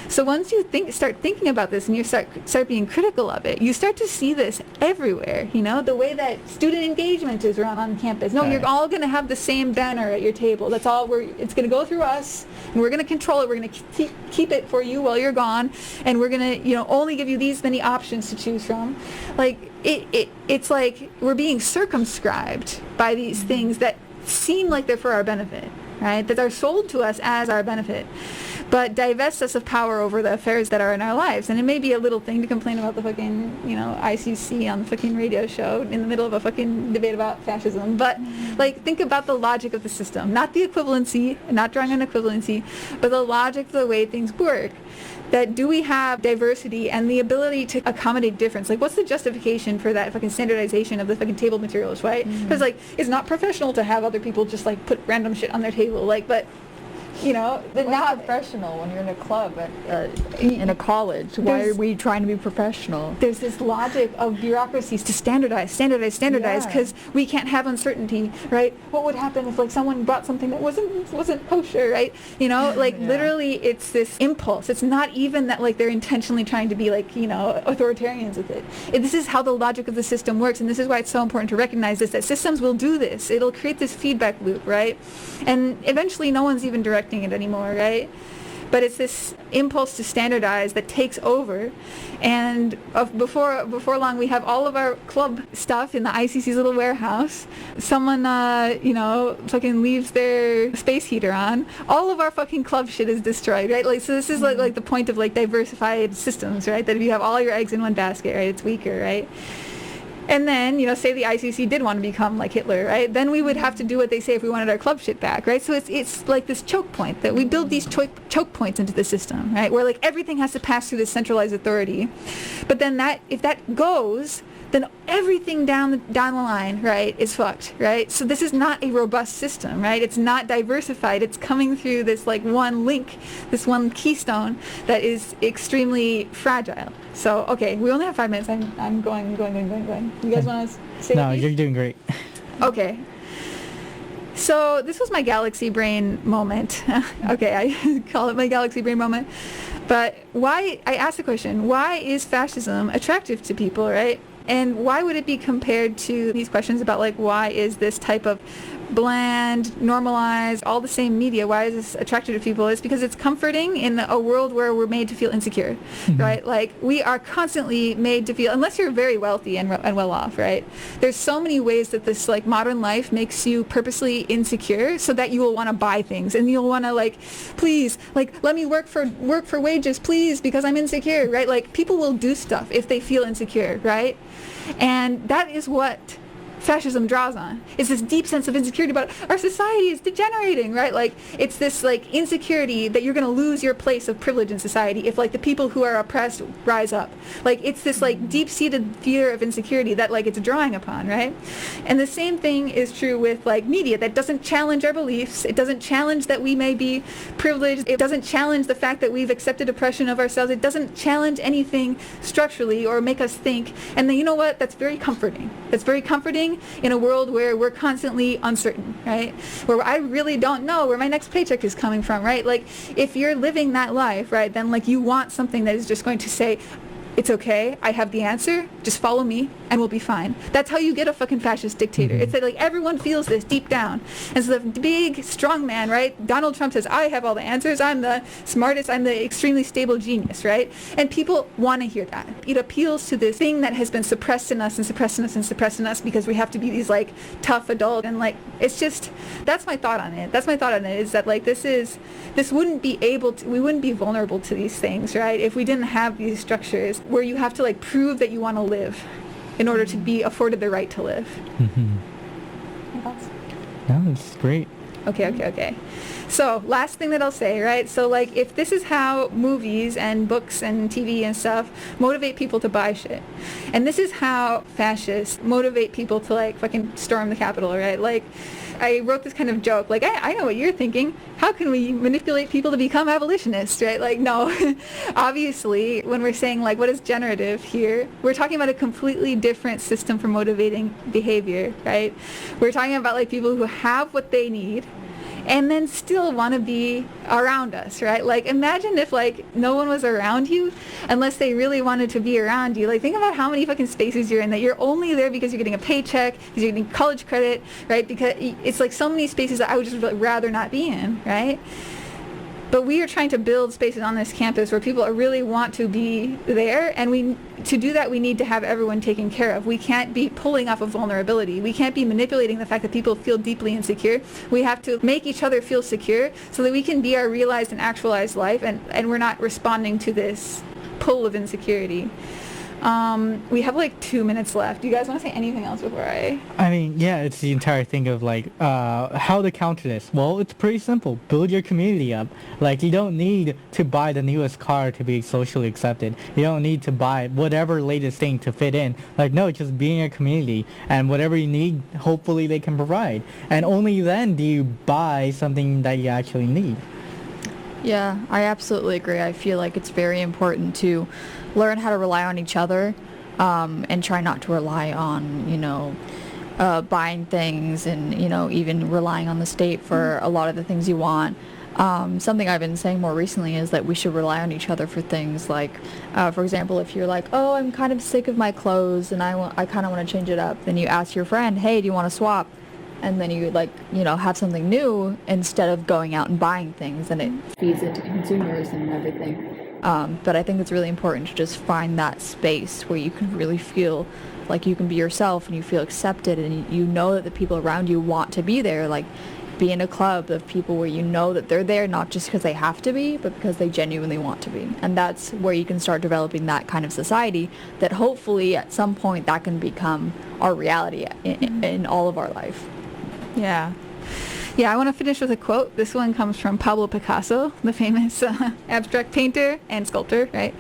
So once you start thinking about this and you start being critical of it, you start to see this everywhere, you know, the way that student engagement is run on campus. No, you're all going to have the same banner at your table. That's all it's going to go through us, and we're going to control it. We're going to keep it for you while you're gone, and we're going to, you know, only give you these many options to choose from. Like, it's like we're being circumscribed by these things that seem like they're for our benefit, right? That are sold to us as our benefit, but divest us of power over the affairs that are in our lives. And it may be a little thing to complain about the fucking, you know, ICC on the fucking radio show in the middle of a fucking debate about fascism, but like, think about the logic of the system, not the equivalency, not drawing an equivalency, but the logic of the way things work. That do we have diversity and the ability to accommodate difference? Like, what's the justification for that fucking standardization of the fucking table materials, right? Because like, it's not professional to have other people just like put random shit on their table, like, but you know, not professional when you're in a club in a college. Why are we trying to be professional? There's this logic of bureaucracies to standardize, because we can't have uncertainty, right? What would happen if like someone brought something that wasn't kosher, right? You know, like literally, it's this impulse. It's not even that like they're intentionally trying to be like, you know, authoritarians with it. This is how the logic of the system works, and this is why it's so important to recognize this, that systems will do this. It'll create this feedback loop, right? And eventually, no one's even directing it anymore, right? But it's this impulse to standardize that takes over, and before long we have all of our club stuff in the ICC's little warehouse. Someone you know, fucking leaves their space heater on, all of our fucking club shit is destroyed, right? Like, so this is like the point of like diversified systems, right? That if you have all your eggs in one basket, right, it's weaker, right? And then, you know, say the ICC did want to become like Hitler, right? Then we would have to do what they say if we wanted our club shit back, right? So it's like this choke point, that we build these choke points into the system, right? Where like everything has to pass through this centralized authority. But then if that goes, then everything down the line, right, is fucked, right? So this is not a robust system, right? It's not diversified. It's coming through this like one link, this one keystone that is extremely fragile. So, okay, we only have 5 minutes. I'm going. You guys want to say? No, you're doing great. Okay. So this was my galaxy brain moment. Okay, I call it my galaxy brain moment. But I asked the question, why is fascism attractive to people, right? And why would it be compared to these questions about like, why is this type of bland, normalized, all the same media, why is this attractive to people? It's because it's comforting in a world where we're made to feel insecure, right? Like, we are constantly made to feel, unless you're very wealthy and well off, right? There's so many ways that this like modern life makes you purposely insecure, so that you will want to buy things, and you'll want to like, please, like, let me work for wages, please, because I'm insecure, right? Like, people will do stuff if they feel insecure, right? And that is what fascism draws on. It's this deep sense of insecurity about our society is degenerating, right? Like, it's this like insecurity that you're going to lose your place of privilege in society if like the people who are oppressed rise up. Like, it's this like deep-seated fear of insecurity that like it's drawing upon, right? And the same thing is true with like media that doesn't challenge our beliefs. It doesn't challenge that we may be privileged. It doesn't challenge the fact that we've accepted oppression of ourselves. It doesn't challenge anything structurally or make us think. And then, you know what? That's very comforting. That's very comforting in a world where we're constantly uncertain, right? Where I really don't know where my next paycheck is coming from, right? Like, if you're living that life, right, then like you want something that is just going to say, it's okay, I have the answer, just follow me and we'll be fine. That's how you get a fucking fascist dictator. It's that like everyone feels this deep down. And so the big strong man, right, Donald Trump says, I have all the answers, I'm the smartest, I'm the extremely stable genius, right? And people want to hear that. It appeals to this thing that has been suppressed in us and suppressed in us and suppressed in us, because we have to be these like tough adults, and like, it's just, that's my thought on it. That's my thought on it, is that like this wouldn't be able to, we wouldn't be vulnerable to these things, right, if we didn't have these structures where you have to like prove that you want to live in order to be afforded the right to live. Yeah, that's great. Okay. So, last thing that I'll say, right? So, like, if this is how movies and books and TV and stuff motivate people to buy shit, and this is how fascists motivate people to, like, fucking storm the Capitol, right? Like, I wrote this kind of joke, like, I know what you're thinking. How can we manipulate people to become abolitionists, right? Like, no. Obviously, when we're saying, like, what is generative here, we're talking about a completely different system for motivating behavior, right? We're talking about, like, people who have what they need and then still want to be around us, right? Like, imagine if, like, no one was around you unless they really wanted to be around you. Like, think about how many fucking spaces you're in that you're only there because you're getting a paycheck, because you're getting college credit, right? Because it's like so many spaces that I would just rather not be in, right? But we are trying to build spaces on this campus where people really want to be there, and to do that we need to have everyone taken care of. We can't be pulling off of vulnerability. We can't be manipulating the fact that people feel deeply insecure. We have to make each other feel secure so that we can be our realized and actualized life, and we're not responding to this pull of insecurity. We have like 2 minutes left. Do you guys want to say anything else before I mean, yeah, it's the entire thing of like how to counter this. Well, it's pretty simple. Build your community up. Like, you don't need to buy the newest car to be socially accepted. You don't need to buy whatever latest thing to fit in. Like, no, just be in your community, and whatever you need, hopefully they can provide. And only then do you buy something that you actually need. Yeah, I absolutely agree. I feel like it's very important to learn how to rely on each other, and try not to rely on, buying things and, even relying on the state for a lot of the things you want. Something I've been saying more recently is that we should rely on each other for things like, for example, if you're like, oh, I'm kind of sick of my clothes and I kind of want to change it up, then you ask your friend, hey, do you want to swap? And then you have something new instead of going out and buying things, and it feeds into consumerism and everything. But I think it's really important to just find that space where you can really feel like you can be yourself and you feel accepted, and you know that the people around you want to be there. Like, be in a club of people where you know that they're there not just because they have to be, but because they genuinely want to be. And that's where you can start developing that kind of society that hopefully at some point that can become our reality in all of our life. Yeah, I want to finish with a quote. This one comes from Pablo Picasso, the famous abstract painter and sculptor, right?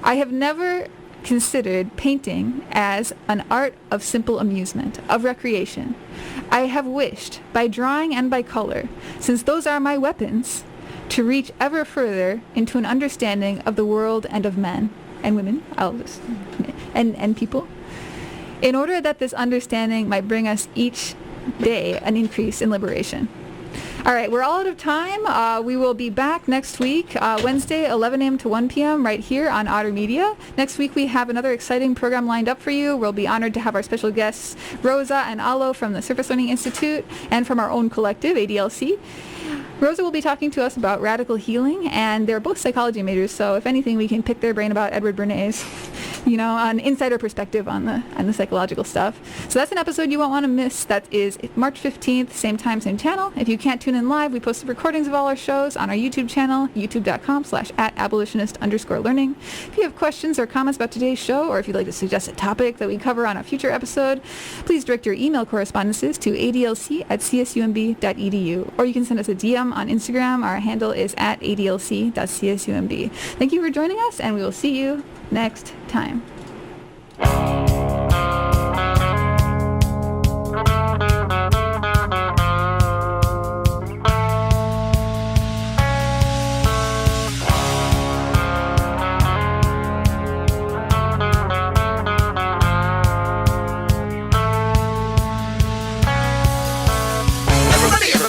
I have never considered painting as an art of simple amusement, of recreation. I have wished, by drawing and by color, since those are my weapons, to reach ever further into an understanding of the world and of men and women, and people, in order that this understanding might bring us each day an increase in liberation. All right, we're all out of time. We will be back next week, Wednesday, 11 a.m. to 1 p.m. right here on Otter Media. Next week we have another exciting program lined up for you. We'll be honored to have our special guests, Rosa and Alo from the Surface Learning Institute and from our own collective, ADLC. Rosa will be talking to us about radical healing, and they're both psychology majors, so if anything, we can pick their brain about Edward Bernays, an insider perspective on the psychological stuff. So that's an episode you won't want to miss. That is March 15th, same time, same channel. If you can't tune in live, we post the recordings of all our shows on our YouTube channel, youtube.com/@abolitionist_learning. If you have questions or comments about today's show, or if you'd like to suggest a topic that we cover on a future episode, please direct your email correspondences to adlc@csumb.edu, or you can send us a DM on Instagram. Our handle is @adlc.csumb. Thank you for joining us, and we will see you next time.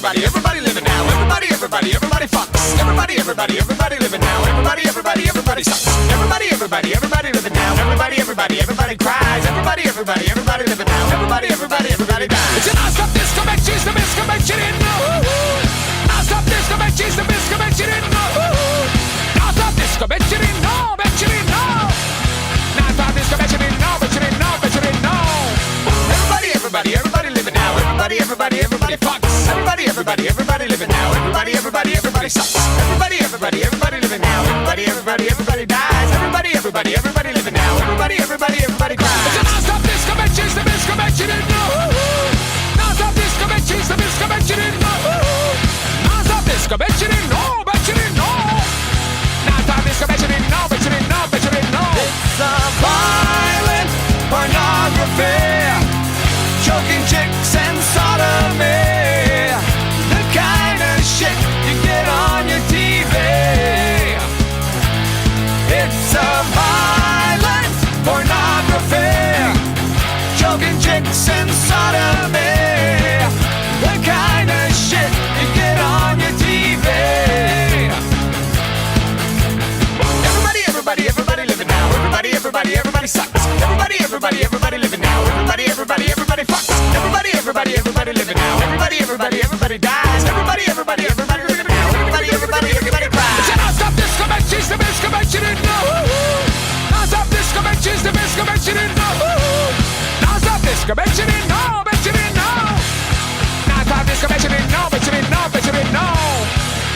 Everybody living now. Everybody fucks. Everybody living now. Everybody sucks. Everybody living now. Everybody cries. Everybody living now. Everybody dies. It's a non-stop disco, bet she's the disco, bet you didn't know. Non-stop disco, bet she's the disco, bet you didn't know. Non-stop disco, bet you didn't know, bet you didn't know. Non-stop disco, bet you didn't know, bet you didn't know, bet you didn't know. Everybody living now. Everybody fucks. Everybody living now. Everybody sucks. Everybody living now. Everybody dies. Everybody living now. Everybody cries. It's a non-stop disco, bet she's the disco, bet you didn't know. Non-stop disco, bet she's the disco, bet you didn't know. choking chicks and sodomy, the kind of shit you get on your TV. It's a violent pornography, choking chicks and sodomy, the kind of shit you get on your TV. Everybody living now. Everybody sucks. Everybody living now. Everybody fucks. Everybody living now. Everybody dies. Everybody living now. Everybody cries. Non-stop disco matches, the best convention in the non-stop disco matches, the best convention in the non-stop disco matches in